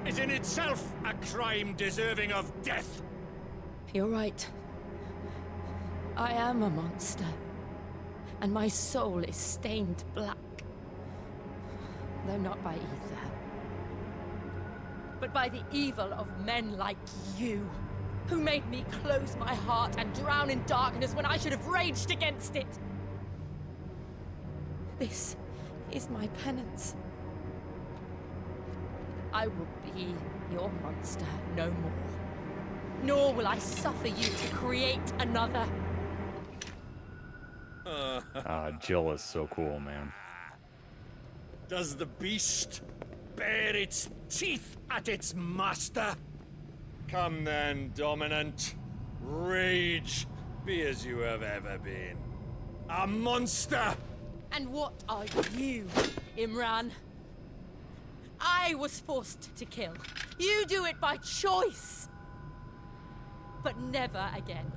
is in itself a crime deserving of death. You're right. I am a monster. And my soul is stained black. Though not by ether. But by the evil of men like you, who made me close my heart and drown in darkness when I should have raged against it. This is my penance. I will be your monster no more. Nor will I suffer you to create another. Jill is so cool, man. Does the beast bare its teeth at its master? Come then, dominant. Rage, be as you have ever been. A monster! And what are you, Imran? I was forced to kill. You do it by choice. But never again.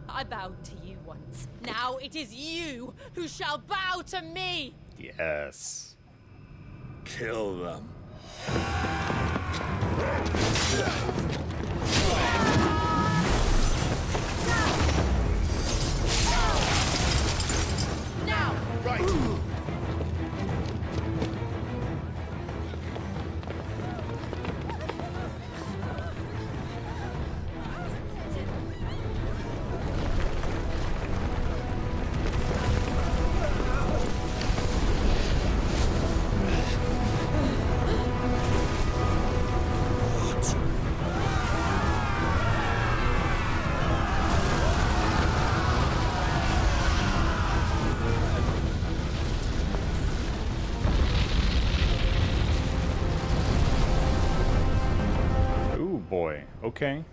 I bowed to you once. Now it is you who shall bow to me! Yes. Kill them. Now! Right. Ooh, boy. Okay.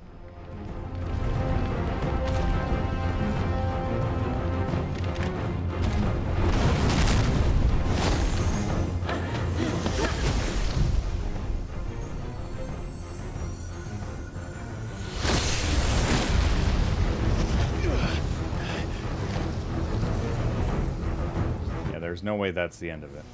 Yeah, there's no way that's the end of it.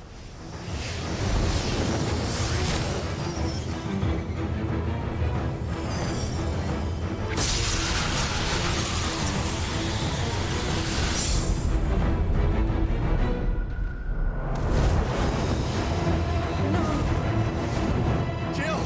Jill!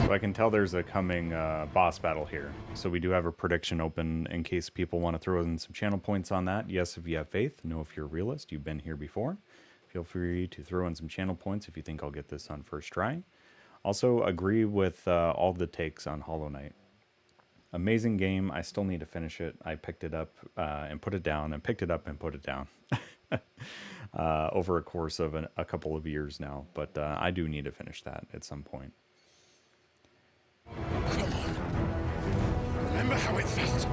So I can tell there's a coming boss battle here. So we do have a prediction open in case people want to throw in some channel points on that. Yes, if you have faith. No, if you're a realist. You've been here before. Feel free to throw in some channel points if you think I'll get this on first try. Also, agree with all the takes on Hollow Knight. Amazing game. I still need to finish it. I picked it up and put it down, and picked it up and put it down over a course of a couple of years now. But I do need to finish that at some point. Come on. Remember how it felt?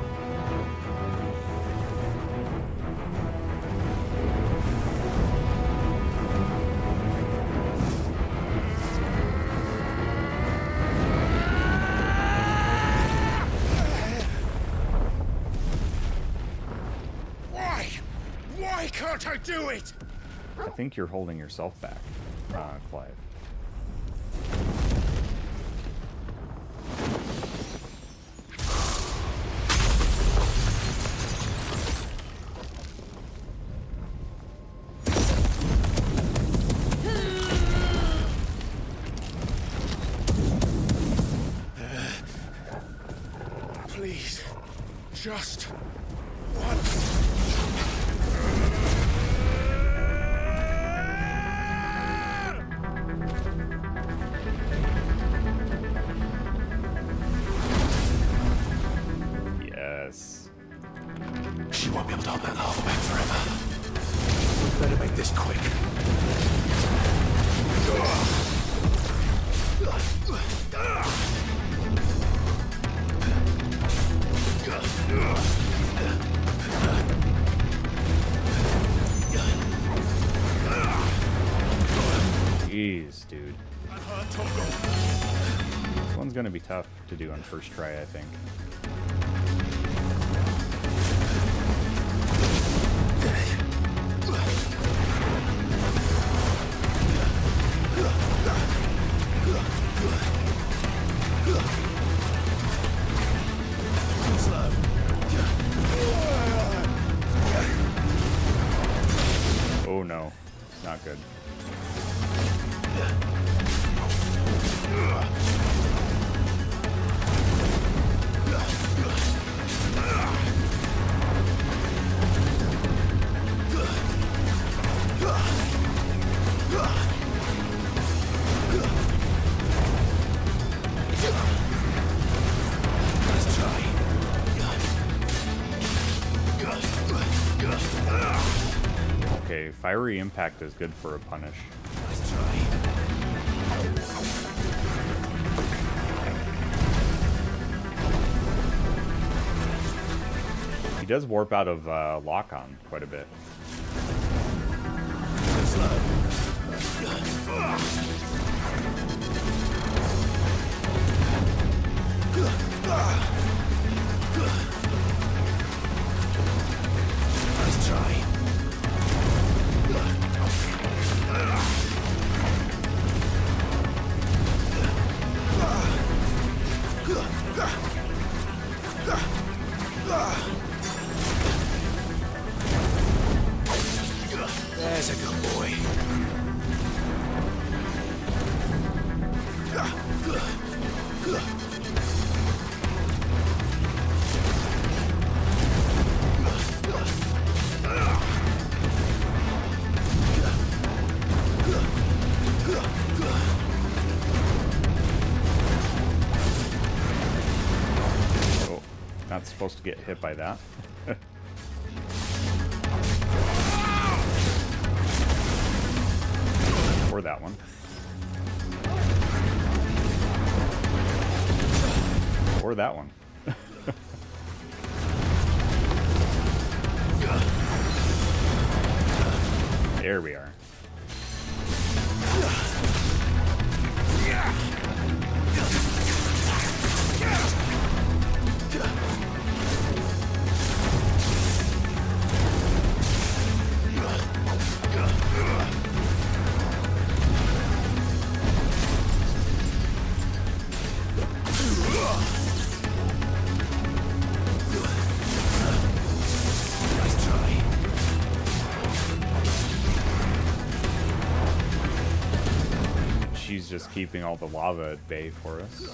Why can't I do it? I think you're holding yourself back, Clive. Please, just once. Yes. She won't be able to hold that lava back forever. Better make this quick. Jeez, dude. This one's gonna be tough to do on first try, I think. Oh no, not good. Okay, fiery impact is good for a punish. He does warp out of lock-on quite a bit. Nice try. There's a good boy. Oh, not supposed to get hit by that. Or that one. Or that one. There we are. She's just keeping all the lava at bay for us.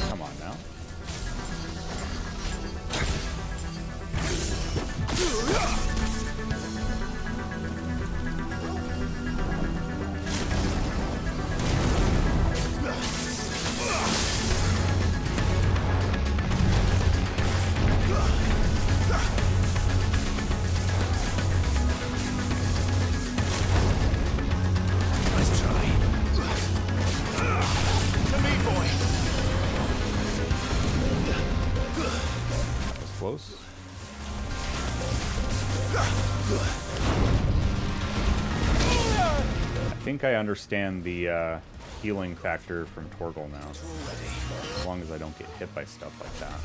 Come on now. close. I think I understand the healing factor from Torgal now. As long as I don't get hit by stuff like that.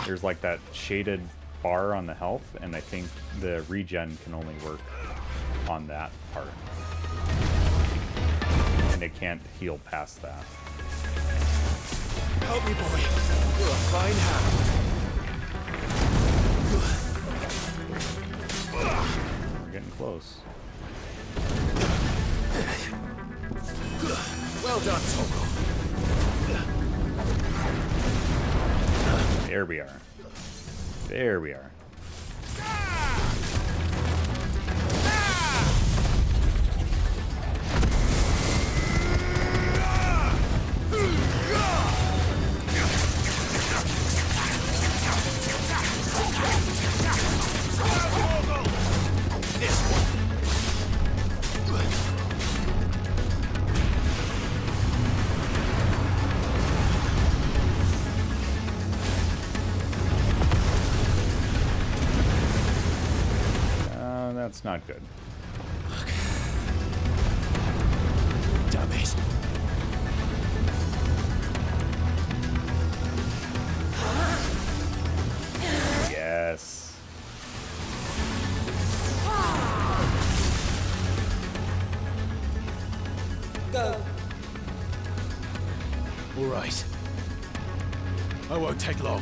There's like that shaded bar on the health, and I think the regen can only work on that part. And it can't heal past that. Help me, boy. You're a fine hound. We're getting close. Well done, Torgal. There we are. There we are. That's not good. Damn it. Yes. Go. All right. I won't take long.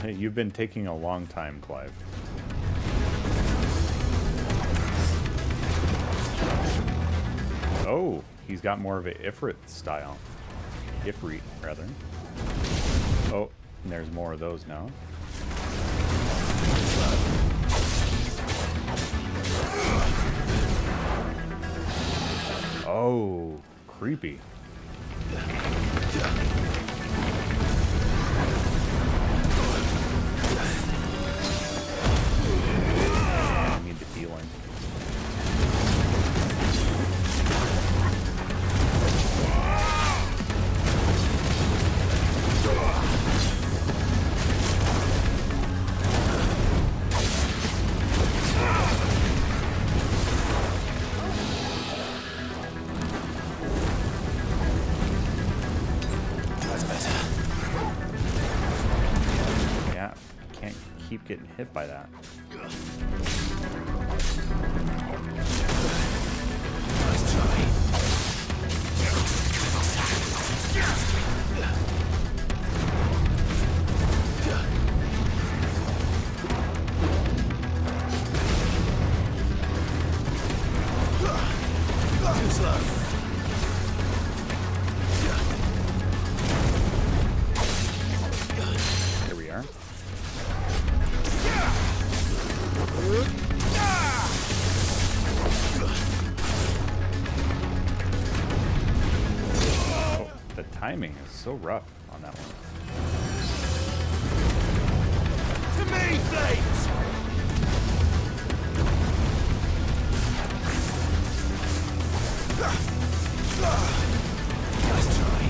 Hey, you've been taking a long time, Clive. Oh, he's got more of a Ifrit style. Ifrit, rather. Oh, and there's more of those now. Oh, creepy. I need the healing. Keep getting hit by that. Nice try. Too slow. Here we are. Oh, the timing is so rough on that one. To me, Flames! Nice try.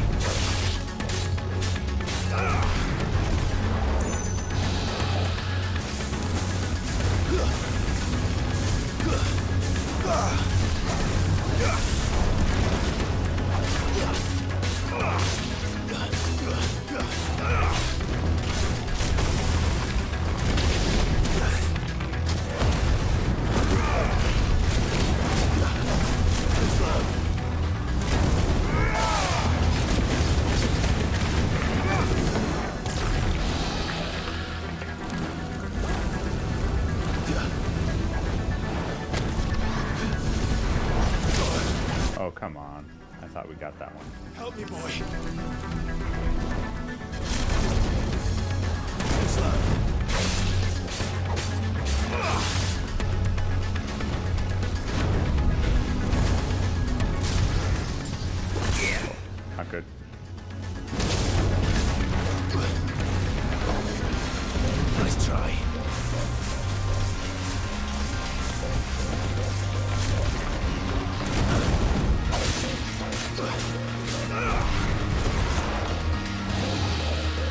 Oh, come on. I thought we got that one. Help me, boy. Too slow. Not good. Nice try.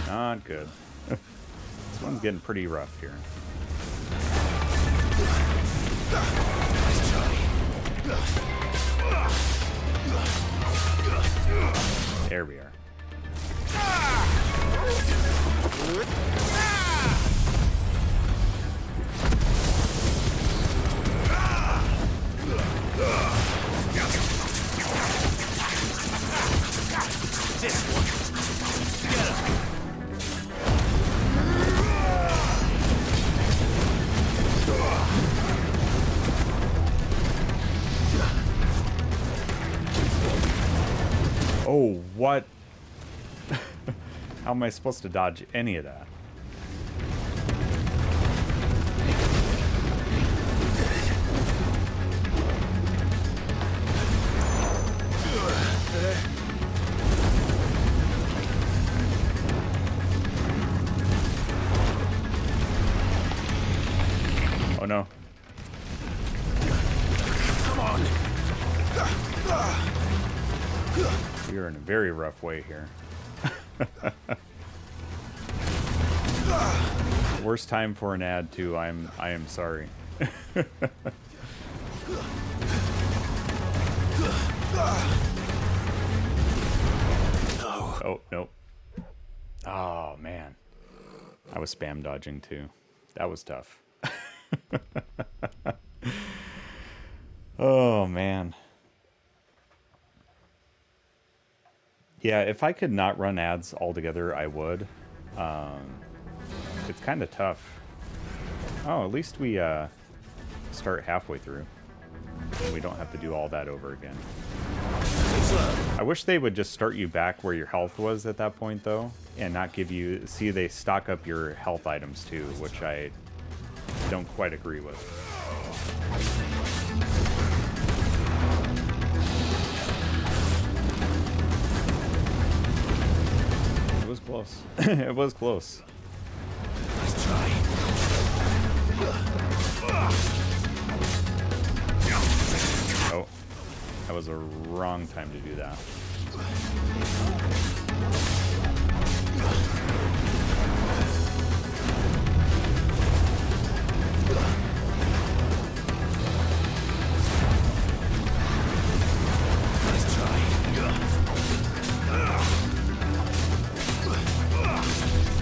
Not good. This one's getting pretty rough here. There we are. Oh, what? How am I supposed to dodge any of that? Oh no. Come on. You're in a very rough way here. Worst time for an ad too. I am sorry. Oh, nope. Oh man. I was spam dodging too. That was tough. Oh man. Yeah, if I could not run ads altogether, I would. It's kind of tough. Oh, at least we start halfway through. And we don't have to do all that over again. I wish they would just start you back where your health was at that point, though, and not give you... See, they stock up your health items, too, which I don't quite agree with. It was close. It was close. Let's try. Oh, that was a wrong time to do that. Let's try.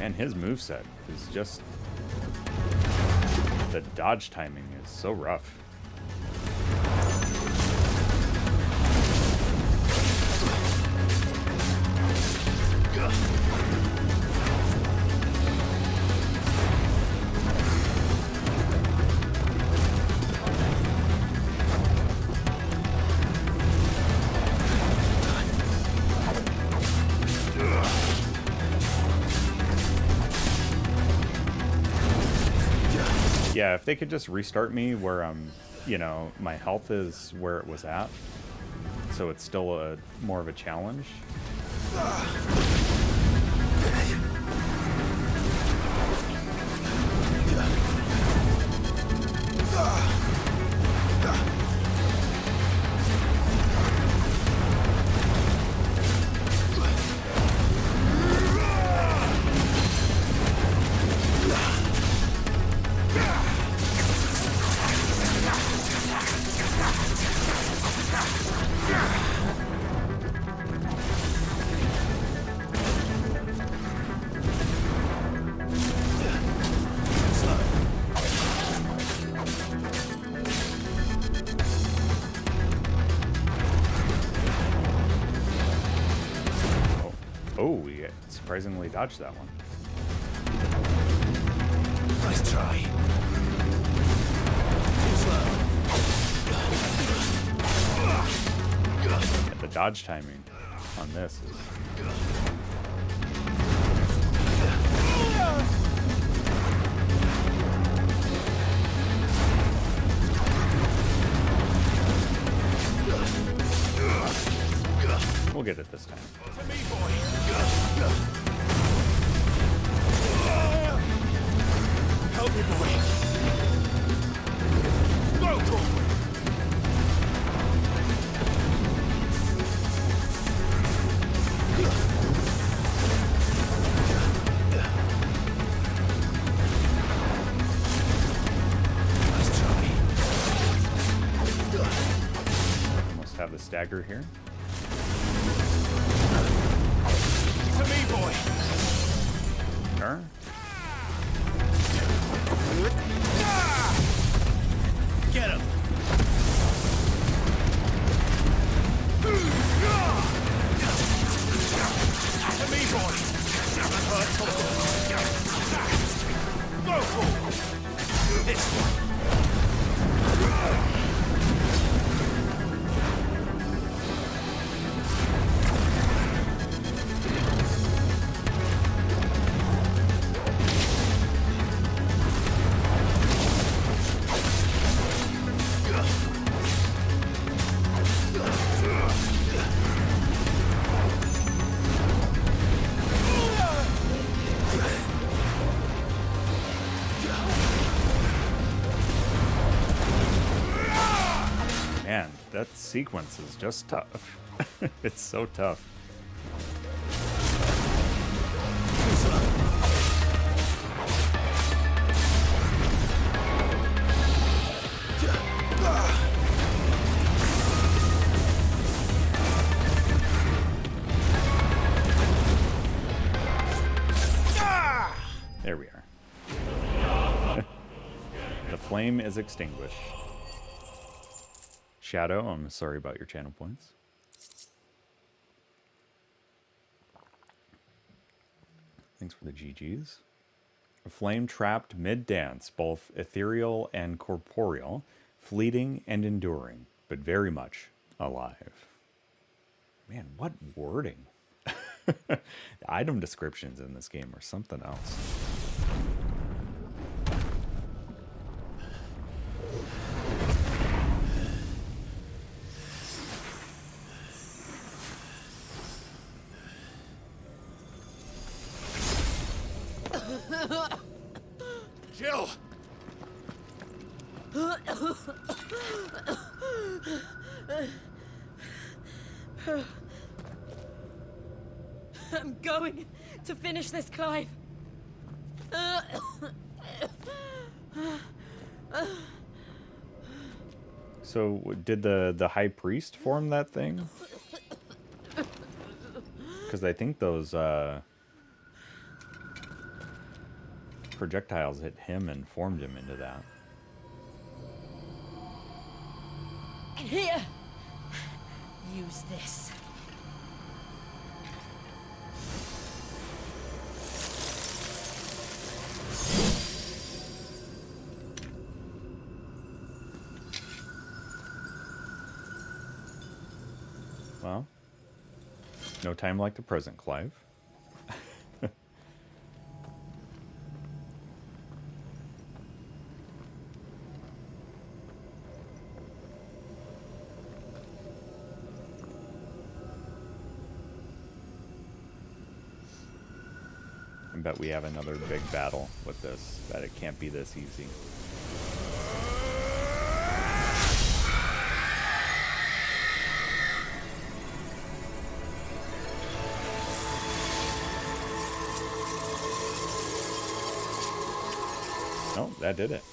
And his moveset is just... The dodge timing is so rough. Yeah, if they could just restart me where I'm, you know, my health is where it was at, so it's still a more of a challenge. Oh, we surprisingly dodged that one. Let's try. Yeah, the dodge timing on this is... We'll get it this time. To me, boy. Help me, boy. Go. stagger here. To me, boy. Sure. Get him. To me, boy. Go for this one. Man, that sequence is just tough. It's so tough. There we are. The flame is extinguished. Shadow, I'm sorry about your channel points. Thanks for the GGs. A flame trapped mid-dance, both ethereal and corporeal, fleeting and enduring, but very much alive. Man, what wording. The item descriptions in this game are something else. Jill! I'm going to finish this, Clive. So, did the high priest form that thing? Because I think those projectiles hit him and formed him into that. Here! Use this. Well, no time like the present, Clive. I bet we have another big battle with this, that it can't be this easy. Oh, that did it.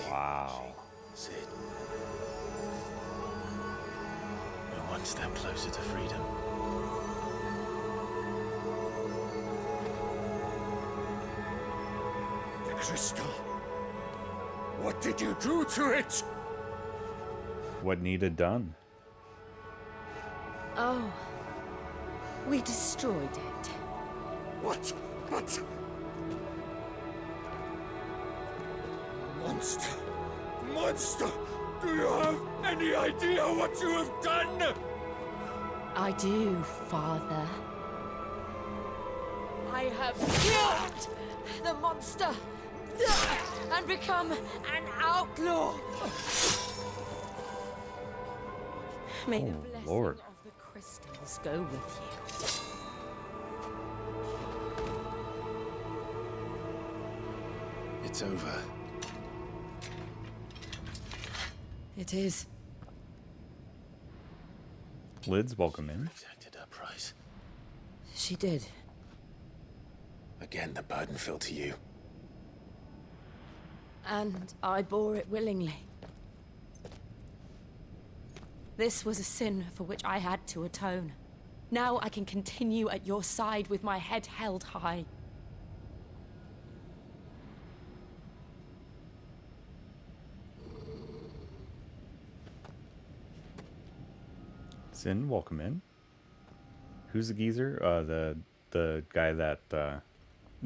Wow. Sid. We're one step closer to freedom. The crystal. What did you do to it? What needed done? Oh. We destroyed it. What? But... Monster! Monster! Do you have any idea what you have done? I do, Father. I have killed the monster and become an outlaw. May the blessing Lord. of the crystals go with you. It's over. It is. Lids, welcome in. Exacted her price. She did. Again, the burden fell to you. And I bore it willingly. This was a sin for which I had to atone. Now I can continue at your side with my head held high. Sin, welcome in. Who's the geezer? The guy that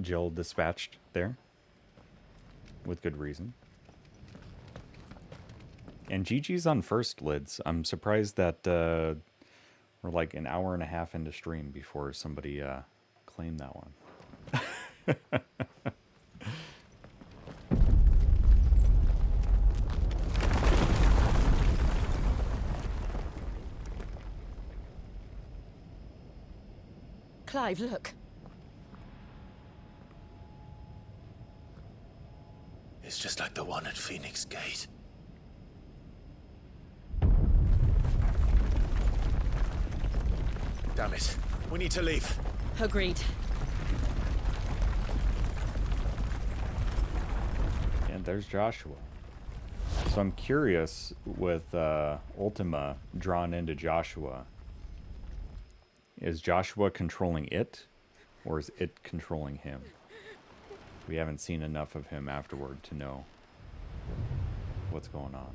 Jill dispatched there, with good reason. And Gigi's on first, Lids. I'm surprised that we're like an hour and a half into stream before somebody claimed that one. Clive, look. It's just like the one at Phoenix Gate. Damn it. We need to leave. Agreed. And there's Joshua. So I'm curious with Ultima drawn into Joshua. Is Joshua controlling it, or is it controlling him? We haven't seen enough of him afterward to know what's going on.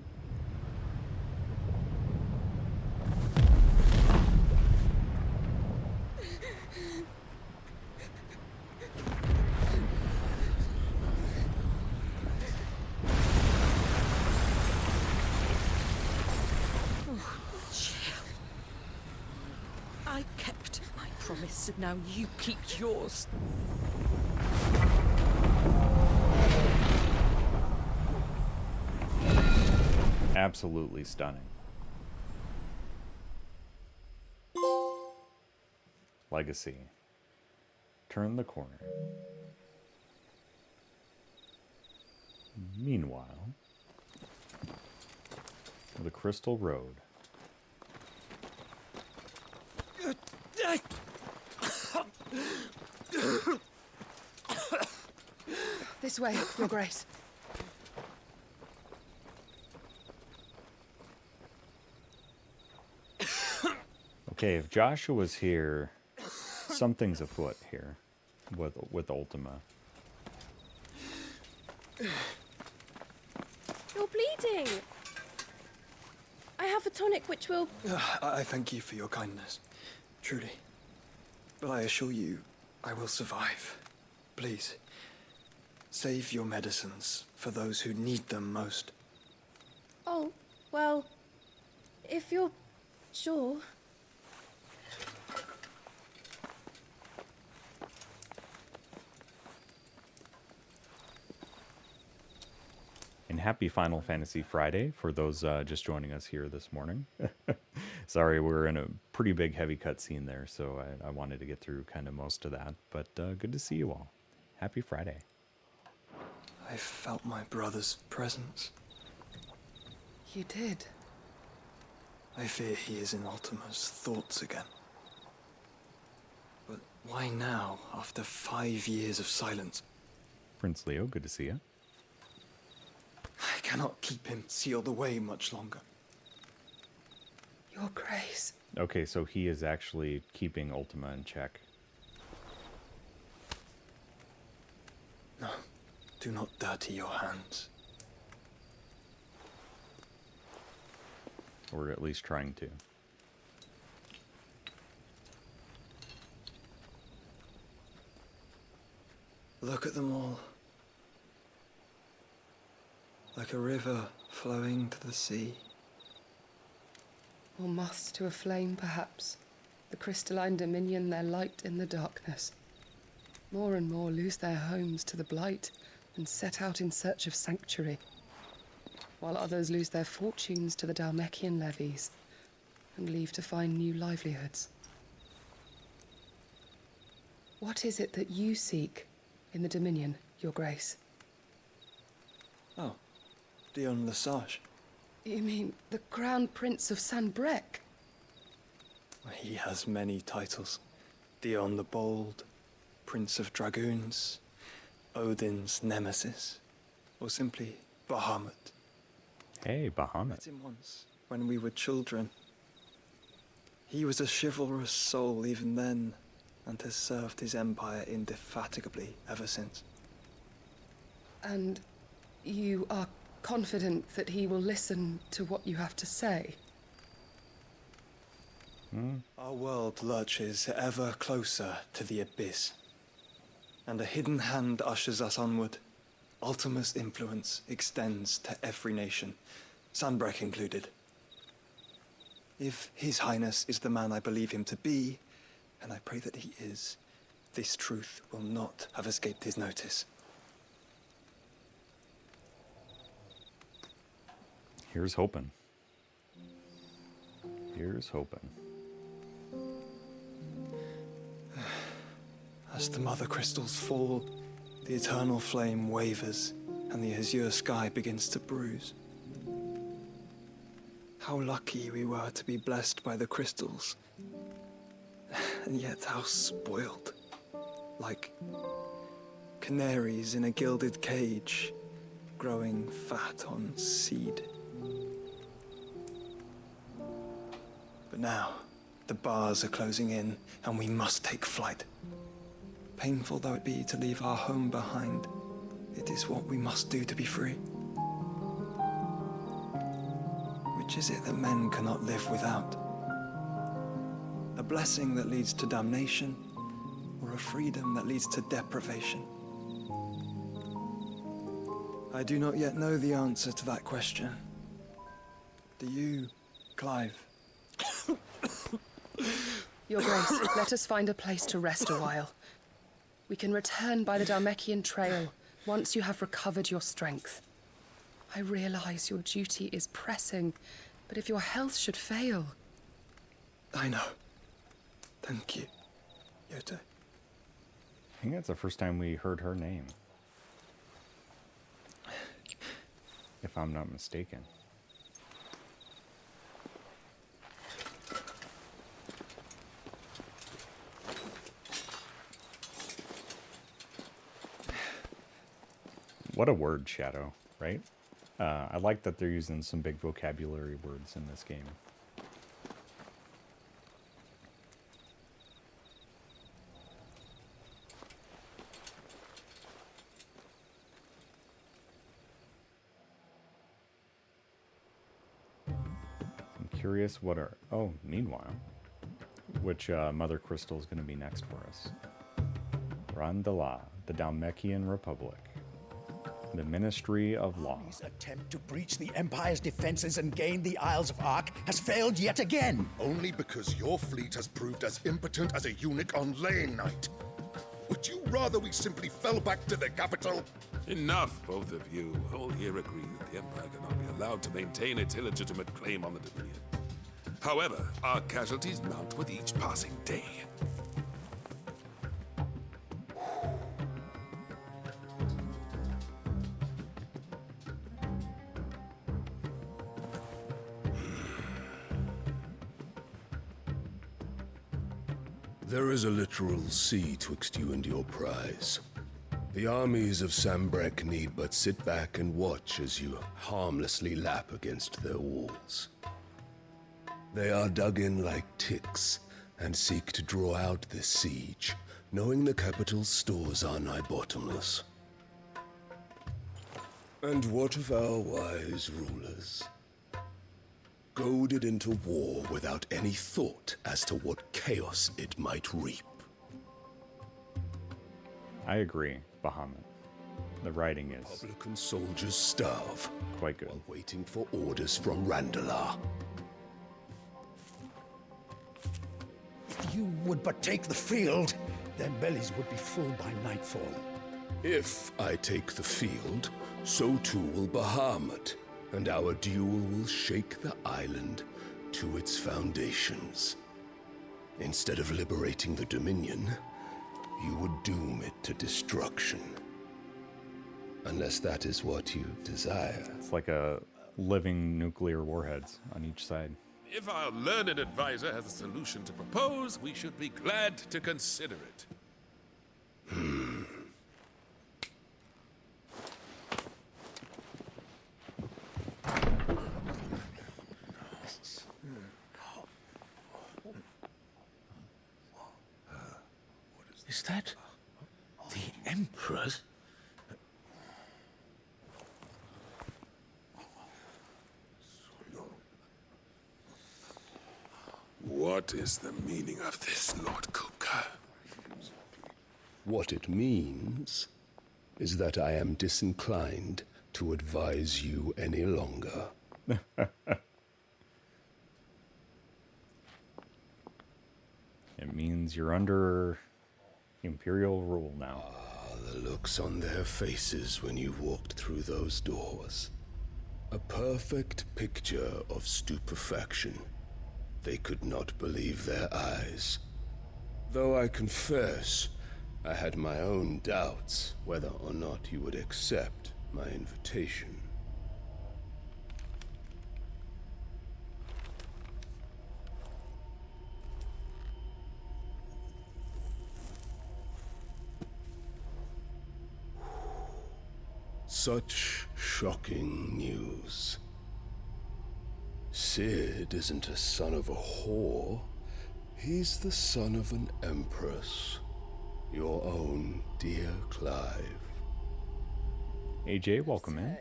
I kept my promise, and now you keep yours. Absolutely stunning. Legacy. Turn the corner. Meanwhile, the Crystal Road. This way, Your Grace. Okay, if Joshua's here, something's afoot here with Ultima. You're bleeding. I have a tonic which will... I thank you for your kindness, truly. But I assure you, I will survive. Please, save your medicines for those who need them most. Oh, well, if you're sure... And happy Final Fantasy Friday for those just joining us here this morning. Sorry, we're in a pretty big heavy cutscene there, so I wanted to get through kind of most of that. But good to see you all. Happy Friday. I felt my brother's presence. You did. I fear he is in Ultima's thoughts again. But why now, after 5 years of silence? Prince Leo, good to see you. I cannot keep him sealed away much longer. Your Grace. Okay, so he is actually keeping Ultima in check. No, do not dirty your hands. Or at least trying to. Look at them all. Like a river flowing to the sea. Or moths to a flame, perhaps. The crystalline dominion their light in the darkness. More and more lose their homes to the blight and set out in search of sanctuary, while others lose their fortunes to the Dalmekian levies and leave to find new livelihoods. What is it that you seek in the Dominion, Your Grace? Oh, Dion Lesage. You mean the Crown Prince of Sanbrec? He has many titles. Dion the Bold, Prince of Dragoons, Odin's Nemesis, or simply Bahamut. Hey, I Bahamut. met him once, when we were children, He was a chivalrous soul even then, and has served his empire indefatigably ever since. And you are confident that he will listen to what you have to say? Our world lurches ever closer to the abyss, and a hidden hand ushers us onward. Ultima's influence extends to every nation, Sanbreque included. If His Highness is the man I believe him to be, and I pray that he is, this truth will not have escaped his notice. Here's hoping. Here's hoping. As the mother crystals fall, the eternal flame wavers, and the azure sky begins to bruise. How lucky we were to be blessed by the crystals, and yet how spoiled. Like canaries in a gilded cage, growing fat on seed. But now, the bars are closing in, and we must take flight. Painful though it be to leave our home behind, it is what we must do to be free. Which is it that men cannot live without? A blessing that leads to damnation, or a freedom that leads to deprivation? I do not yet know the answer to that question. Do you, Clive? Your Grace, let us find a place to rest a while. We can return by the Dhalmekian trail once you have recovered your strength. I realize your duty is pressing, but if your health should fail... I know. Thank you, Yote. I think that's the first time we heard her name, if I'm not mistaken. What a word, Shadow, right? I like that they're using some big vocabulary words in this game. I'm curious what are... Oh, meanwhile, which Mother Crystal is going to be next for us. Randala, the Dhalmekian Republic. The Ministry of Law. His attempt to breach the Empire's defenses and gain the Isles of Ark has failed yet again. Only because your fleet has proved as impotent as a eunuch on laying night. Would you rather we simply fell back to the capital? Enough, both of you. All here agree that the Empire cannot be allowed to maintain its illegitimate claim on the Dominion. However, our casualties mount with each passing day. There is a literal sea twixt you and your prize. The armies of Sanbreque need but sit back and watch as you harmlessly lap against their walls. They are dug in like ticks and seek to draw out this siege, knowing the capital's stores are nigh bottomless. And what of our wise rulers? Goaded into war without any thought as to what chaos it might reap. I agree, Bahamut. The writing is... Republican soldiers starve. Quite good. While waiting for orders from Randalar. If you would but take the field, their bellies would be full by nightfall. If I take the field, so too will Bahamut, and our duel will shake the island to its foundations. Instead of liberating the Dominion, you would doom it to destruction. Unless that is what you desire. It's like a living nuclear warheads on each side. If our learned advisor has a solution to propose, we should be glad to consider it. Is that the Emperor's? What is the meaning of this, Lord Kupka? What it means is that I am disinclined to advise you any longer. It means you're under Imperial rule now. Ah, the looks on their faces when you walked through those doors. A perfect picture of stupefaction. They could not believe their eyes. Though I confess, I had my own doubts whether or not you would accept my invitation. Such shocking news. Sid isn't a son of a whore. He's the son of an empress. Your own dear Clive. AJ, welcome in.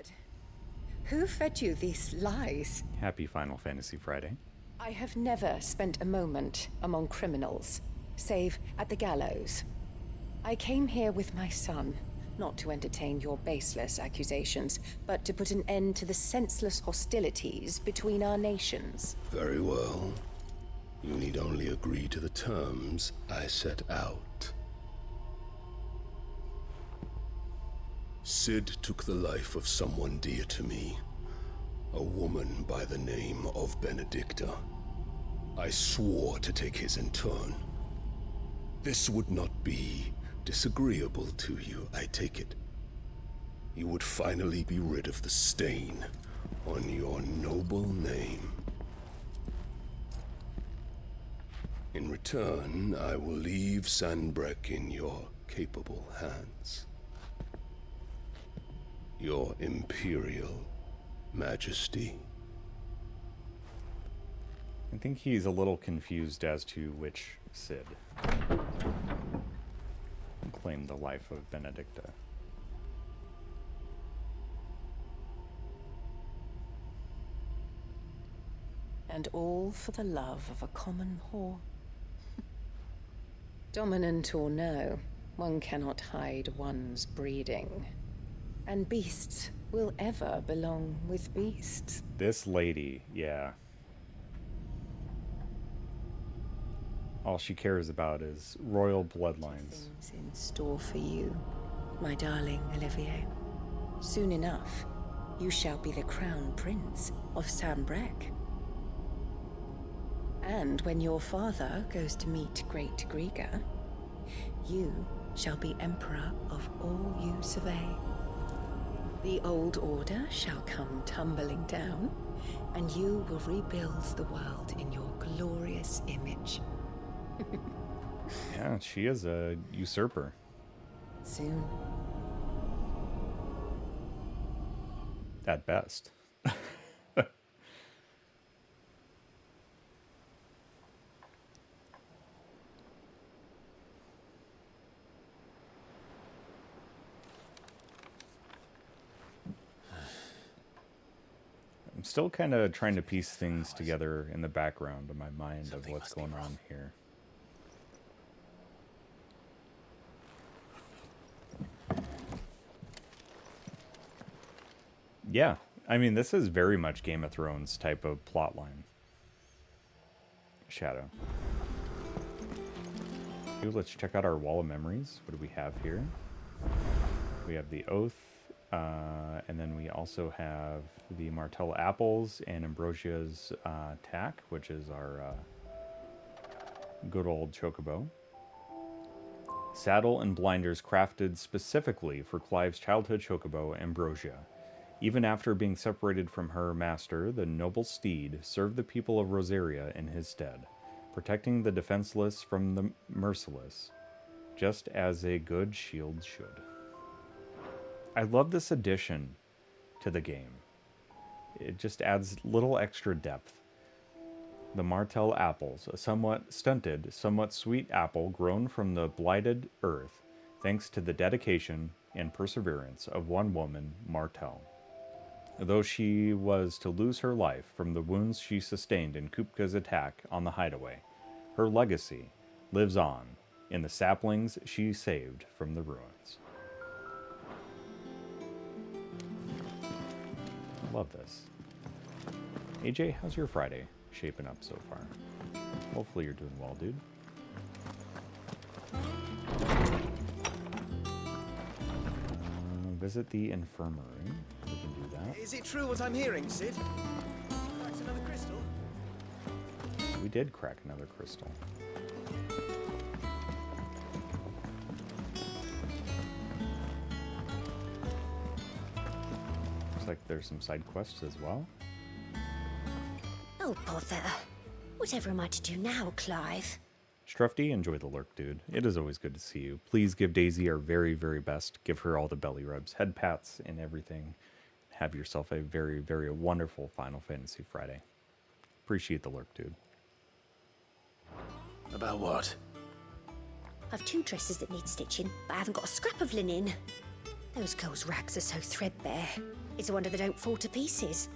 Who fed you these lies? Happy Final Fantasy Friday. I have never spent a moment among criminals, save at the gallows. I came here with my son, not to entertain your baseless accusations, but to put an end to the senseless hostilities between our nations. Very well. You need only agree to the terms I set out. Sid took the life of someone dear to me, a woman by the name of Benedicta. I swore to take his in turn. This would not be disagreeable to you, I take it. You would finally be rid of the stain on your noble name. In return, I will leave Sanbreque in your capable hands. Your Imperial Majesty. I think he's a little confused as to which Sid claimed the life of Benedicta. And all for the love of a common whore. Dominant or no, one cannot hide one's breeding. And beasts will ever belong with beasts. This lady, yeah. All she cares about is royal bloodlines. Things in store for you, my darling Olivier. Soon enough, you shall be the crown prince of Sanbreque. And when your father goes to meet Great Griga, you shall be emperor of all you survey. The old order shall come tumbling down, and you will rebuild the world in your glorious image. Yeah, she is a usurper. Soon. At best. I'm still kind of trying to piece things together in the background of my mind of what's going on here. Yeah, I mean, this is very much Game of Thrones type of plot line. Shadow. Ooh, let's check out our wall of memories. What do we have here? We have the Oath, and then we also have the Martell Apples and Ambrosia's Tack, which is our good old Chocobo. Saddle and blinders crafted specifically for Clive's childhood Chocobo, Ambrosia. Even after being separated from her master, the noble steed served the people of Rosaria in his stead, protecting the defenseless from the merciless, just as a good shield should. I love this addition to the game. It just adds little extra depth. the Martell apples, a somewhat stunted, somewhat sweet apple grown from the blighted earth, thanks to the dedication and perseverance of one woman, Martell. Though she was to lose her life from the wounds she sustained in Kupka's attack on the hideaway, her legacy lives on in the saplings she saved from the ruins. Love this. AJ, how's your Friday shaping up so far? Hopefully you're doing well, dude. Visit the infirmary. We can do that. Is it true what I'm hearing, Sid? Cracked another crystal? We did crack another crystal. Looks like there's some side quests as well. Oh, bother. Whatever am I to do now, Clive? Strufty, enjoy the lurk, dude. It is always good to see you. Please give Daisy our very, very best. Give her all the belly rubs, head pats, and everything. Have yourself a very, very wonderful Final Fantasy Friday. Appreciate the lurk, dude. About what? I've 2 dresses that need stitching, but I haven't got a scrap of linen. Those girls' rags are so threadbare. It's a wonder they don't fall to pieces.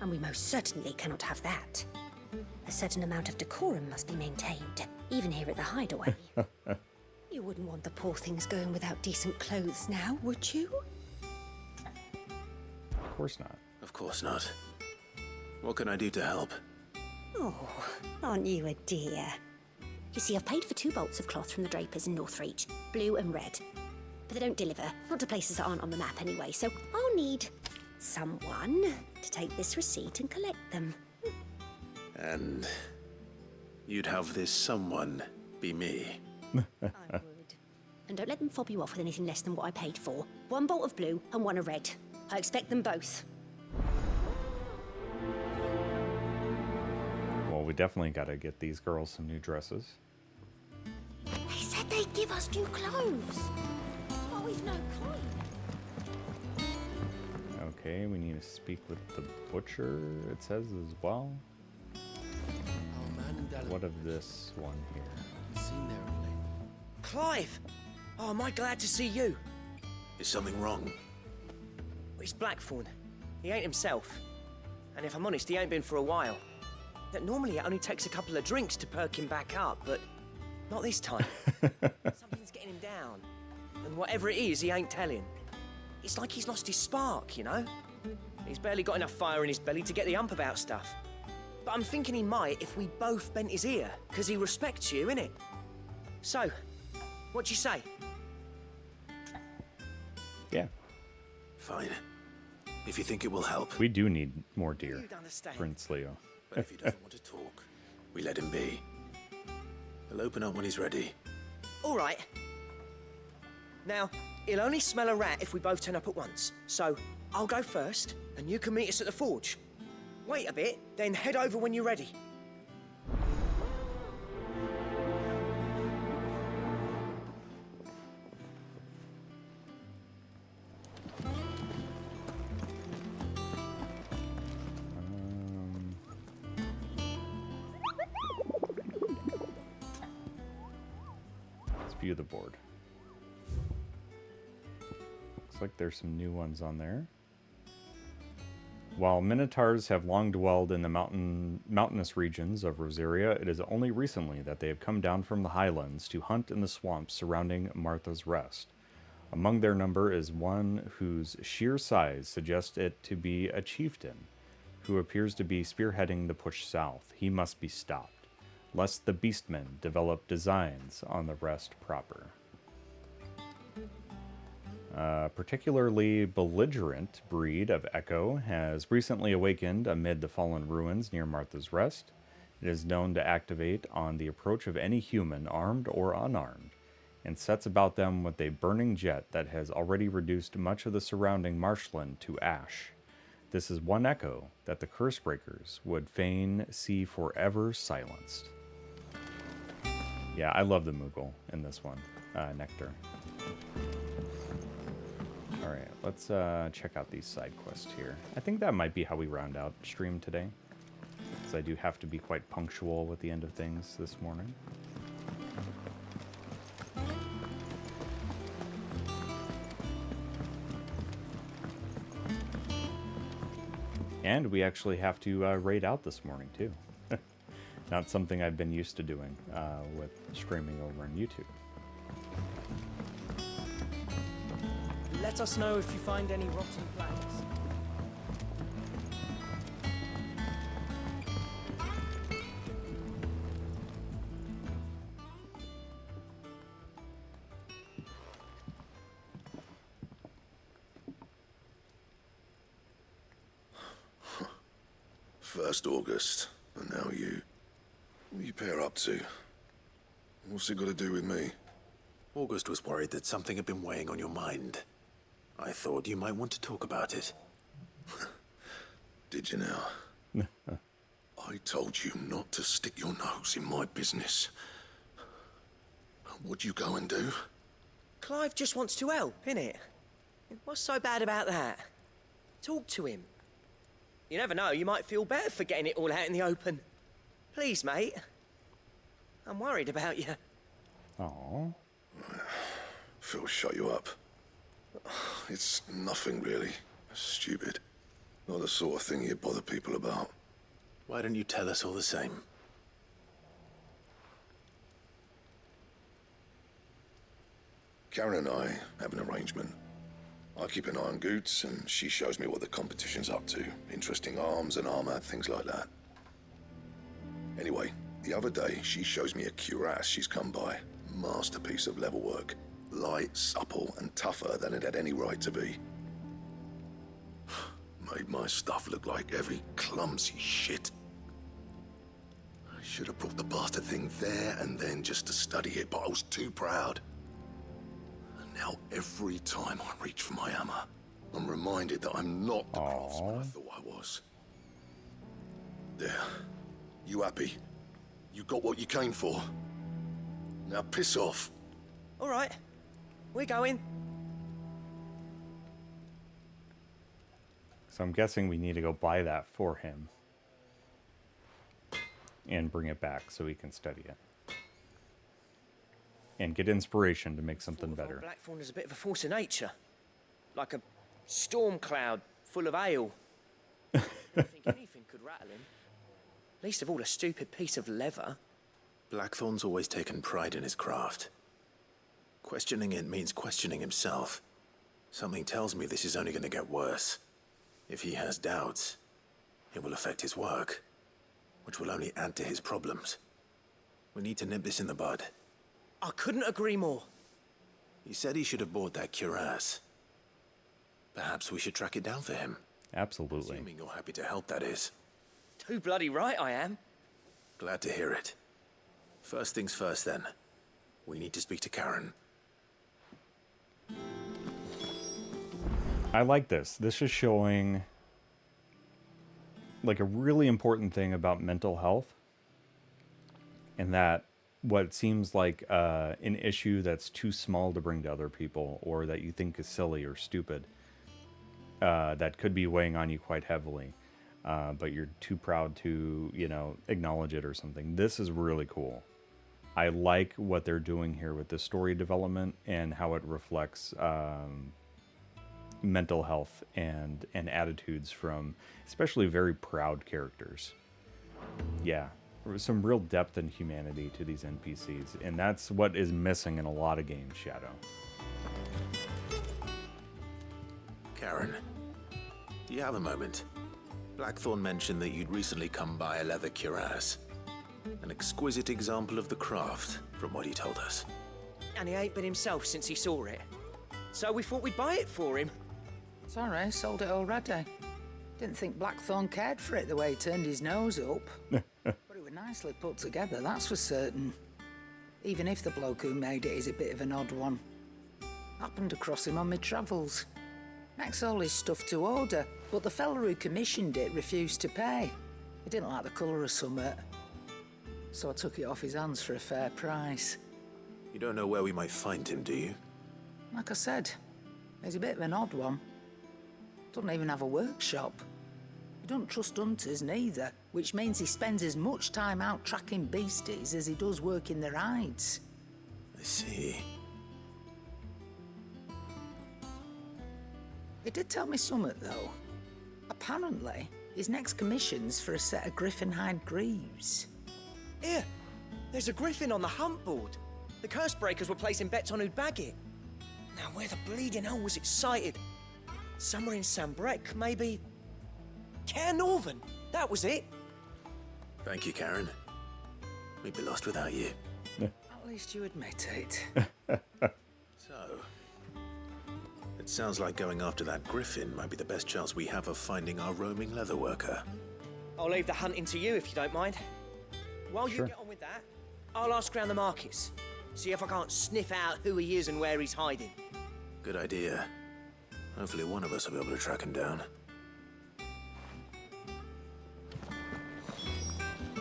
And we most certainly cannot have that. A certain amount of decorum must be maintained, even here at the hideaway. You wouldn't want the poor things going without decent clothes now, would you? Of course not. Of course not. What can I do to help? Oh, aren't you a dear? You see, I've paid for 2 bolts of cloth from the drapers in Northreach, blue and red. But they don't deliver, not to places that aren't on the map anyway, so I'll need someone to take this receipt and collect them. And you'd have this someone be me. I would. And don't let them fob you off with anything less than what I paid for. 1 bolt of blue and 1 of red. I expect them both. Well, we definitely got to get these girls some new dresses. They said they'd give us new clothes. But we've no coin. Okay, we need to speak with the butcher, it says as well. What of this one here? Clive! Oh, am I glad to see you? Is something wrong? It's Blackthorn. He ain't himself. And if I'm honest, he ain't been for a while. That normally it only takes a couple of drinks to perk him back up, but not this time. Something's getting him down. And whatever it is, he ain't telling. It's like he's lost his spark, you know? He's barely got enough fire in his belly to get the ump about stuff. But I'm thinking he might if we both bent his ear, because he respects you, innit? So, what you say? Yeah. Fine. If you think it will help. We do need more deer, You'd understand. Prince Leo. But if he doesn't want to talk, we let him be. He'll open up when he's ready. All right. Now, he'll only smell a rat if we both turn up at once. So, I'll go first, and you can meet us at the forge. Wait a bit, then head over when you're ready. Let's view the board. Looks like there's some new ones on there. While Minotaurs have long dwelled in the mountainous regions of Rosaria, it is only recently that they have come down from the highlands to hunt in the swamps surrounding Martha's Rest. Among their number is one whose sheer size suggests it to be a chieftain, who appears to be spearheading the push south. He must be stopped, lest the beastmen develop designs on the rest proper. A particularly belligerent breed of echo has recently awakened amid the fallen ruins near Martha's Rest. It is known to activate on the approach of any human, armed or unarmed, and sets about them with a burning jet that has already reduced much of the surrounding marshland to ash. This is one echo that the Cursebreakers would fain see forever silenced. Yeah, I love the Moogle in this one, Nectar. Alright, let's check out these side quests here. I think that might be how we round out stream today. because I do have to be quite punctual with the end of things this morning. And we actually have to raid out this morning, too. Not something I've been used to doing with streaming over on YouTube. Let us know if you find any rotten planks. First August, and now you. What are you pair up to? What's it got to do with me? August was worried that something had been weighing on your mind. I thought you might want to talk about it. Did you now? I told you not to stick your nose in my business. What'd you go and do? Clive just wants to help, innit? What's so bad about that? Talk to him. You never know, you might feel better for getting it all out in the open. Please, mate. I'm worried about you. Aww. Phil shut you up. It's nothing really. Stupid. Not the sort of thing you bother people about. Why don't you tell us all the same? Karen and I have an arrangement. I keep an eye on Goots, and she shows me what the competition's up to. Interesting arms and armor, things like that. Anyway, the other day, she shows me a cuirass she's come by. Masterpiece of level work. Light, supple, and tougher than it had any right to be. Made my stuff look like every clumsy shit. I should have brought the bastard thing there and then just to study it, but I was too proud. And now every time I reach for my hammer, I'm reminded that I'm not the craftsman I thought I was. There. You happy? You got what you came for. Now piss off. All right. We're going. So I'm guessing we need to go buy that for him. And bring it back so he can study it. And get inspiration to make something better. Blackthorn is a bit of a force of nature. Like a storm cloud full of ale. I don't think anything could rattle him. Least of all a stupid piece of leather. Blackthorn's always taken pride in his craft. Questioning it means questioning himself. Something tells me this is only going to get worse. If he has doubts, it will affect his work, which will only add to his problems. We need to nip this in the bud. I couldn't agree more. He said he should have bought that cuirass. Perhaps we should track it down for him. Absolutely. Assuming you're happy to help, that is. Too bloody right I am. Glad to hear it. First things first, then. We need to speak to Karen. I like this. This is showing like a really important thing about mental health, and that what seems like an issue that's too small to bring to other people, or that you think is silly or stupid, that could be weighing on you quite heavily, but you're too proud to, you know, acknowledge it or something. This is really cool. I like what they're doing here with the story development and how it reflects mental health and attitudes from especially very proud characters. Yeah, there was some real depth and humanity to these NPCs, and that's what is missing in a lot of games, Shadow. Karen, do you have a moment? Blackthorn mentioned that you'd recently come by a leather cuirass. An exquisite example of the craft, from what he told us. And he ain't been himself since he saw it. So we thought we'd buy it for him. Sorry, sold it already. Didn't think Blackthorn cared for it the way he turned his nose up. But it was nicely put together, that's for certain. Even if the bloke who made it is a bit of an odd one. Happened across him on my travels. Makes all his stuff to order, but the fella who commissioned it refused to pay. He didn't like the colour of summit. So I took it off his hands for a fair price. You don't know where we might find him, do you? Like I said, he's a bit of an odd one. Doesn't even have a workshop. He don't trust hunters neither. which means he spends as much time out tracking beasties as he does working their hides. I see. He did tell me something, though. Apparently, his next commission's for a set of griffin hide greaves. Here, there's a griffin on the hunt board. The curse breakers were placing bets on who'd bag it. Now, where the bleeding hell was it sighted? Somewhere in Sambrec, maybe... Caernarvon, that was it. Thank you, Karen. We'd be lost without you. At least you admit it. So, it sounds like going after that griffin might be the best chance we have of finding our roaming leatherworker. I'll leave the hunting to you if you don't mind. While you get on with that, I'll ask around the markets. See if I can't sniff out who he is and where he's hiding. Good idea. Hopefully one of us will be able to track him down.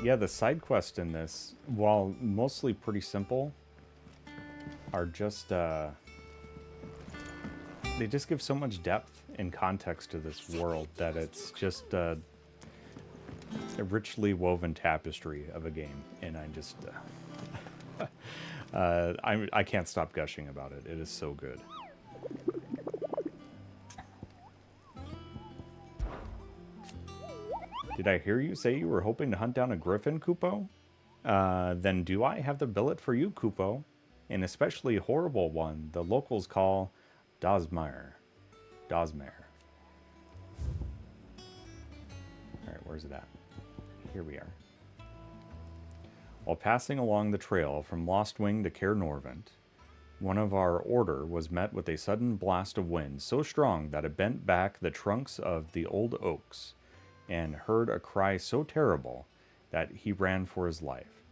Yeah, the side quests in this, while mostly pretty simple, are just, they just give so much depth and context to this world that it's just a richly woven tapestry of a game, and I just, I can't stop gushing about it. It is so good. Did I hear you say you were hoping to hunt down a griffin, Kupo? Then do I have the billet for you, Kupo? An especially horrible one the locals call Dosmire. Dosmire. Alright, where's it at? Here we are. While passing along the trail from Lostwing to Caernarvon, one of our order was met with a sudden blast of wind so strong that it bent back the trunks of the old oaks, and heard a cry so terrible that he ran for his life.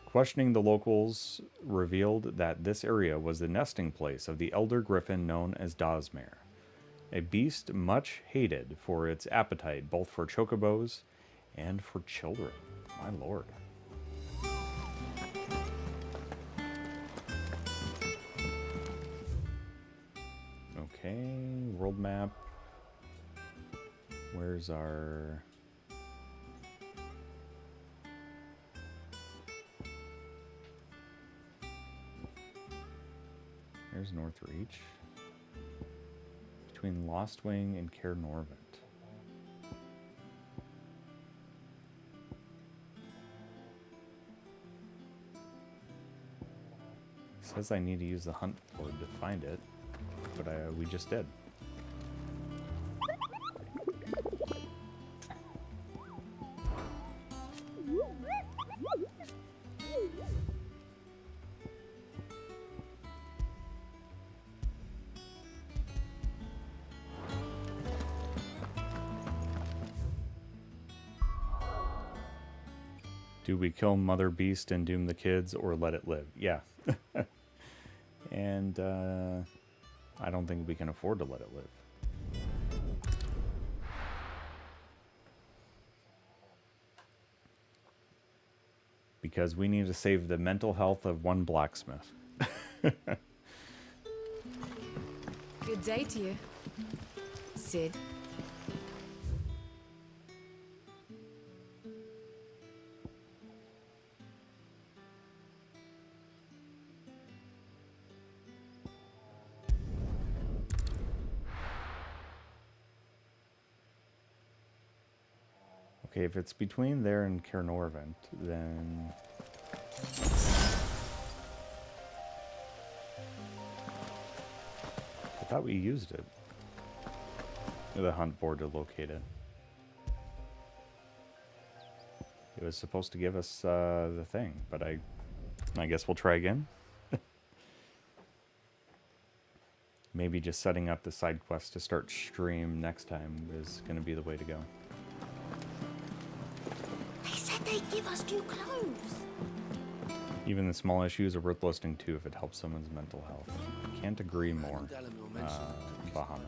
Questioning the locals revealed that this area was the nesting place of the elder griffin known as Dosmere, a beast much hated for its appetite both for chocobos and for children. My lord. Okay, world map. Where's our... There's Northreach. Between Lostwing and Caernarvon. It says I need to use the hunt board to find it, but we just did. Do we kill Mother Beast and doom the kids, or let it live? Yeah. And I don't think we can afford to let it live. Because we need to save the mental health of one blacksmith. Good day to you, Sid. Okay, if it's between there and Caernarvon, then... I thought we used it. The hunt board to locate it. It was supposed to give us the thing, but I guess we'll try again. Maybe just setting up the side quest to start stream next time is going to be the way to go. They said they'd give us new clothes. Even the small issues are worth listening to if it helps someone's mental health. Can't agree more, Bahamut.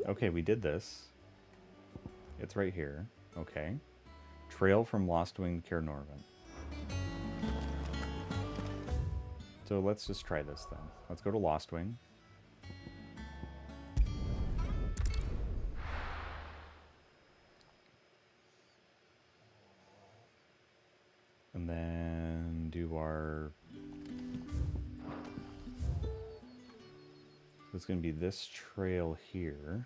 Okay, we did this. It's right here. Okay. Trail from Lostwing to Caernarvon. So let's just try this then. Let's go to Lostwing. And then do our... So it's going to be this trail here.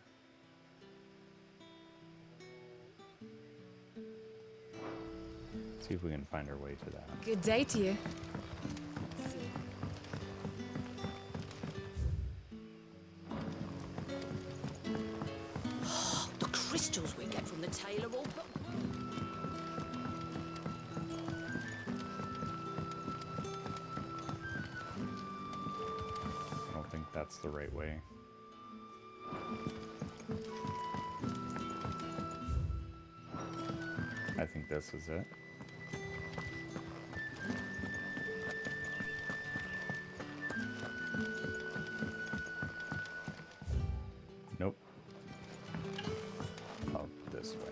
See if we can find our way to that. Good day to you. The crystals we get from the tailor all but... I don't think that's the right way. I think this is it. Nope. Up this way.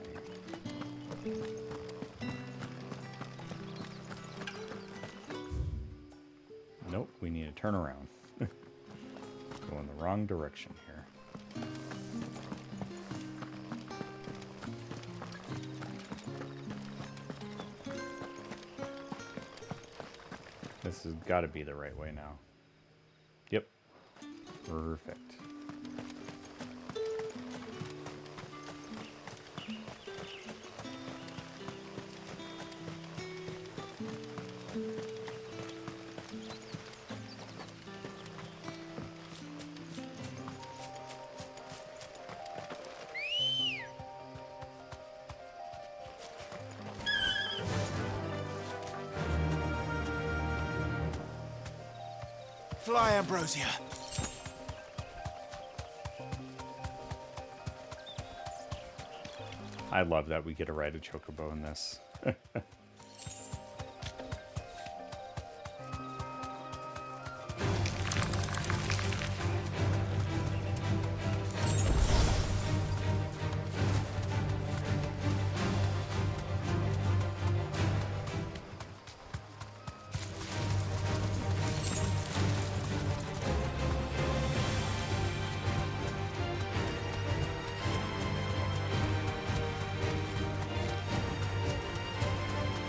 Nope, we need to turn around. Go in the wrong direction here. This has got to be the right way now. Yep. Perfect. Fly, Ambrosia. I love that we get to ride a chocobo in this.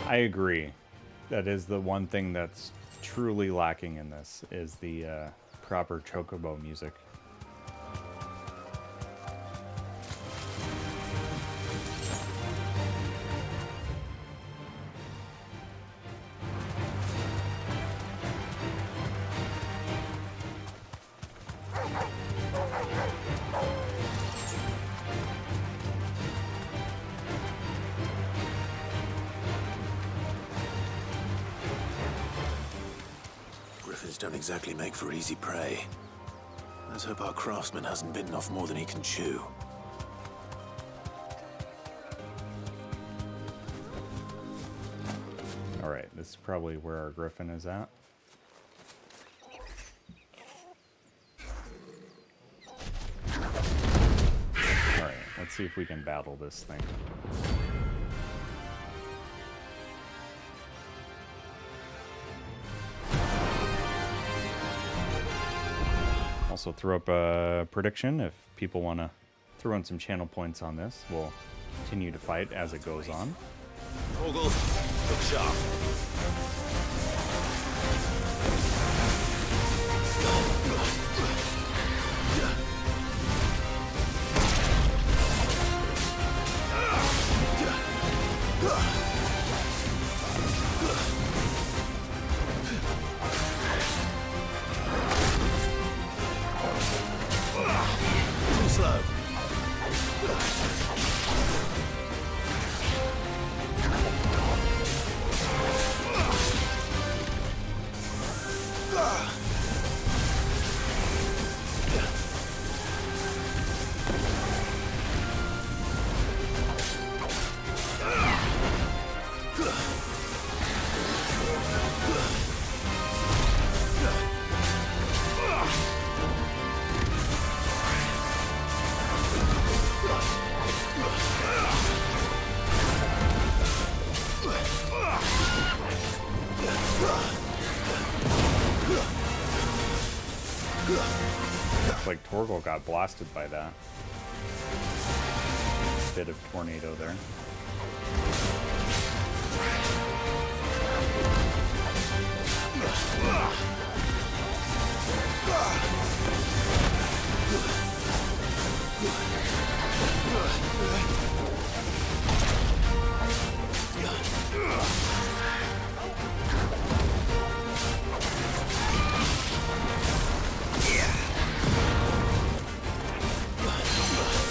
I agree. That is the one thing that's truly lacking in this, is the proper chocobo music. Don't exactly make for easy prey. Let's hope our craftsman hasn't bitten off more than he can chew. Alright, this is probably where our griffin is at. Alright, let's see if we can battle this thing. Also throw up a prediction if people want to throw in some channel points on this. We'll continue to fight as it goes on. Ogle, look sharp. Looks like Torgal got blasted by that. Bit of tornado there.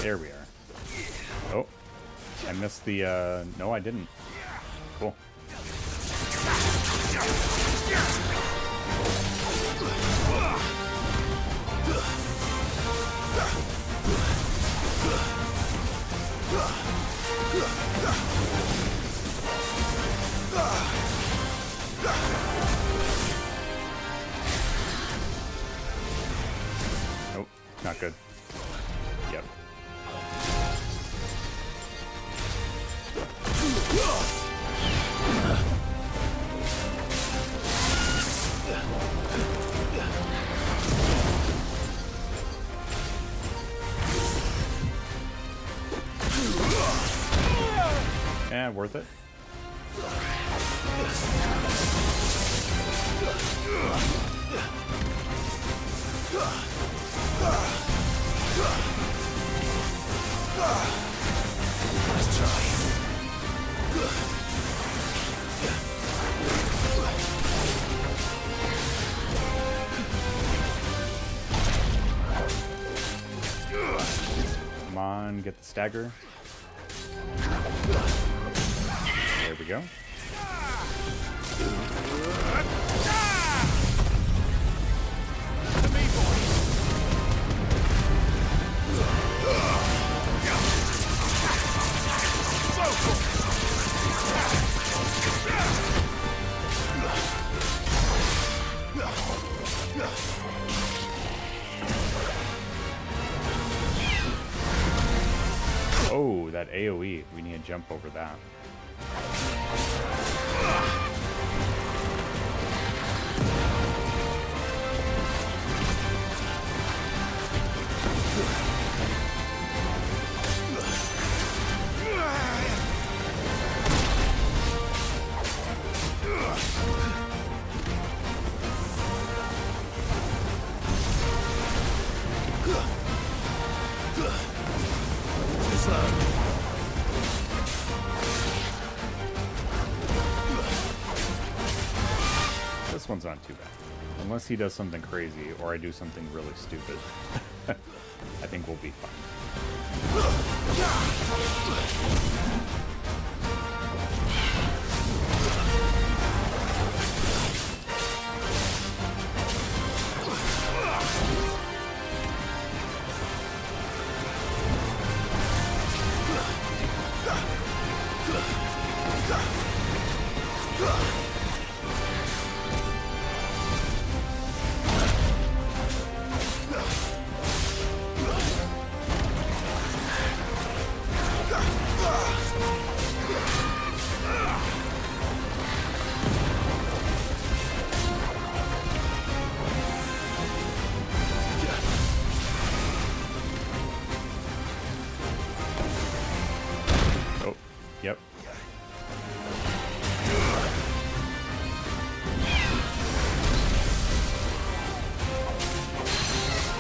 There we are. Oh, I missed the, no I didn't. Cool. Nope, not good. Yep. Yeah, worth it. Let's try. Come on, get the stagger. There we go. Oh, that AoE. We need to jump over that. This one's not too bad. Unless he does something crazy or I do something really stupid. I think we'll be fine. Yep.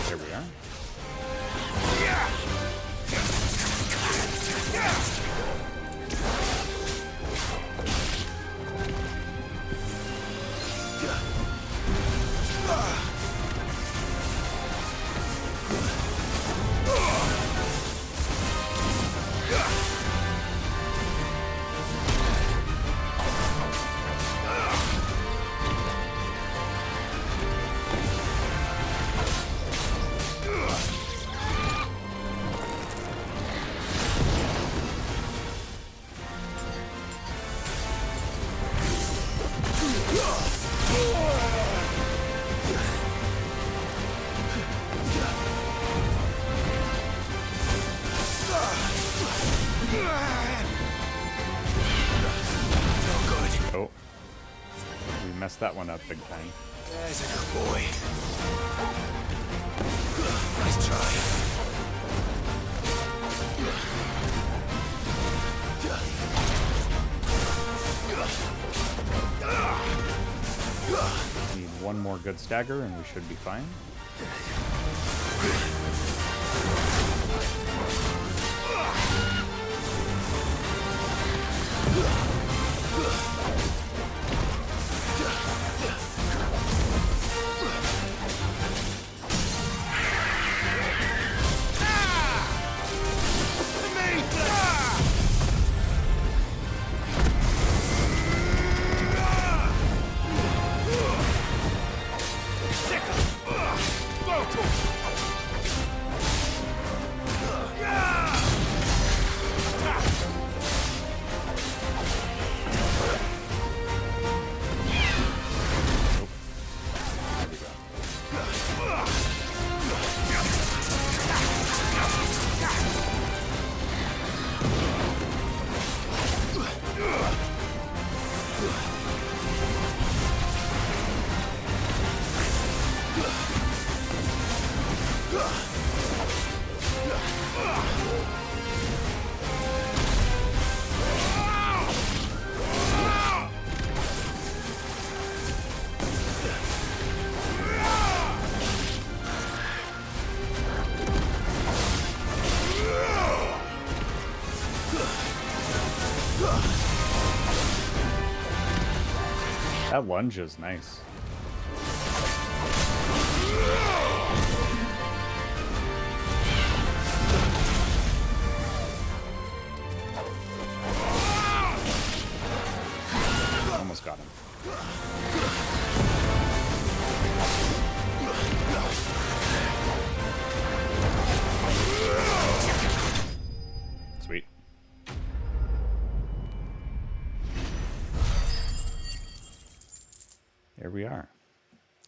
There we are. Oh, we messed that one up big time. There's a good boy. Nice try. Need one more good stagger and we should be fine. That lunge is nice. Almost got him. Sweet. There we are.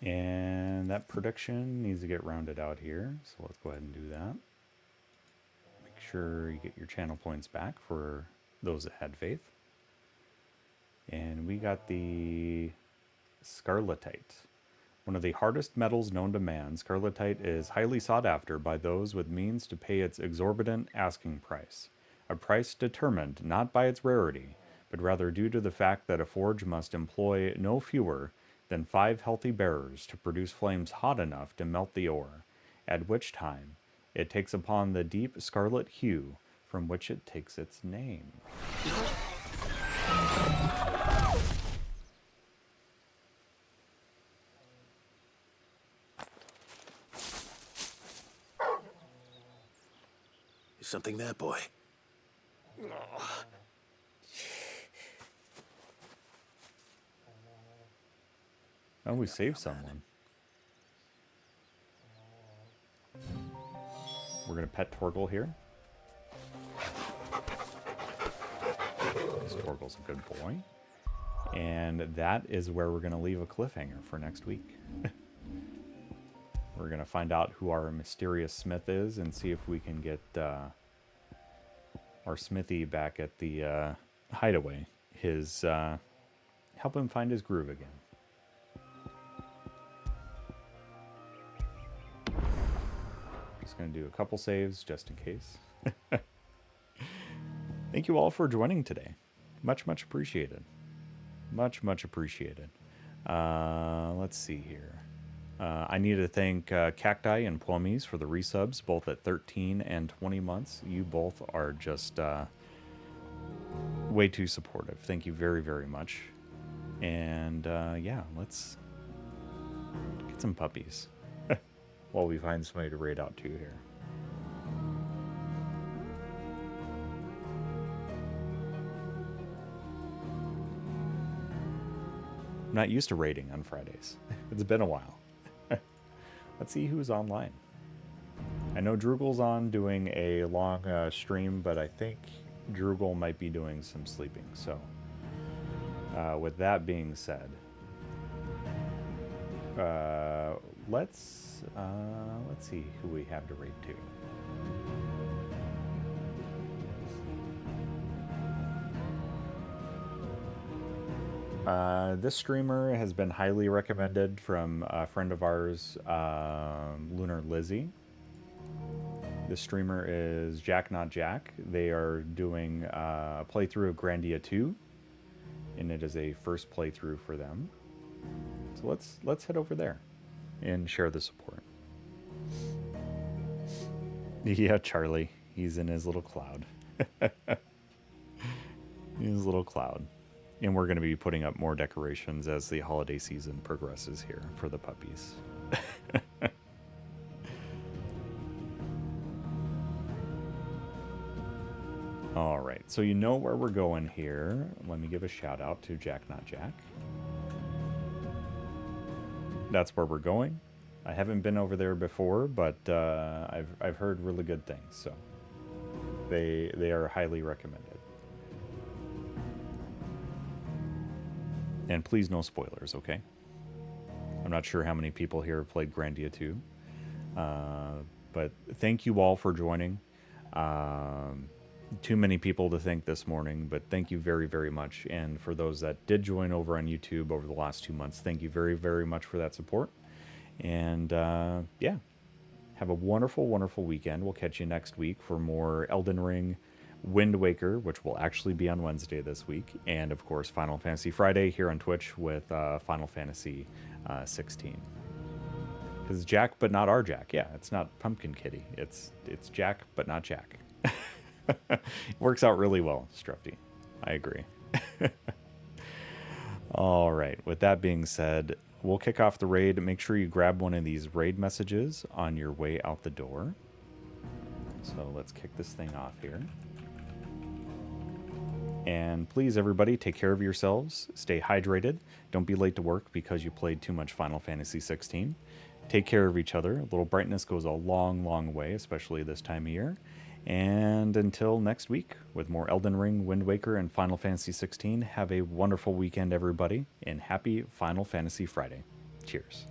And that prediction needs to get rounded out here. So let's go ahead and do that. Make sure you get your channel points back for those that had faith. And we got the scarletite. One of the hardest metals known to man, scarletite is highly sought after by those with means to pay its exorbitant asking price. A price determined not by its rarity, but rather due to the fact that a forge must employ no fewer than 5 healthy bearers to produce flames hot enough to melt the ore, at which time it takes upon the deep scarlet hue from which it takes its name. Is something there, boy? Oh, we saved someone. We're gonna pet Torgal here. This Torgal's a good boy. And that is where we're gonna leave a cliffhanger for next week. We're gonna find out who our mysterious smith is and see if we can get our smithy back at the hideaway. Help him find his groove again. Just going to do a couple saves just in case. Thank you all for joining today. Much, much appreciated. Much, much appreciated. Let's see here. I need to thank Cacti and Plummies for the resubs, both at 13 and 20 months. You both are just way too supportive. Thank you very, very much. And yeah, let's get some puppies. While we find somebody to raid out to here. I'm not used to raiding on Fridays. It's been a while. Let's see who's online. I know Drugal's on doing a long stream, but I think Drugal might be doing some sleeping. So, with that being said, let's see who we have to raid to. This streamer has been highly recommended from a friend of ours, Lunar Lizzie. This streamer is Jack Not Jack. They are doing a playthrough of Grandia 2, and it is a first playthrough for them. So let's head over there and share the support. Yeah, Charlie. He's in his little cloud. His little cloud. And we're going to be putting up more decorations as the holiday season progresses here for the puppies. All right, so you know where we're going here. Let me give a shout out to Jack Not Jack. That's where we're going. I haven't been over there before, but I've heard really good things, so they are highly recommended. And please, no spoilers, okay? I'm not sure how many people here have played Grandia 2, but thank you all for joining. Too many people to thank this morning, but thank you very, very much. And for those that did join over on YouTube over the last 2 months, thank you very, very much for that support. And yeah, have a wonderful, wonderful weekend. We'll catch you next week for more Elden Ring, Wind Waker, which will actually be on Wednesday this week. And of course, Final Fantasy Friday here on Twitch with Final Fantasy 16. Because Jack, but not our Jack. Yeah, it's not Pumpkin Kitty. It's Jack, but not Jack. It works out really well, Strufty. I agree. All right. With that being said, we'll kick off the raid. Make sure you grab one of these raid messages on your way out the door. So let's kick this thing off here. And please, everybody, take care of yourselves. Stay hydrated. Don't be late to work because you played too much Final Fantasy 16. Take care of each other. A little brightness goes a long, long way, especially this time of year. And until next week, with more Elden Ring, Wind Waker, and Final Fantasy 16, have a wonderful weekend, everybody, and happy Final Fantasy Friday. Cheers.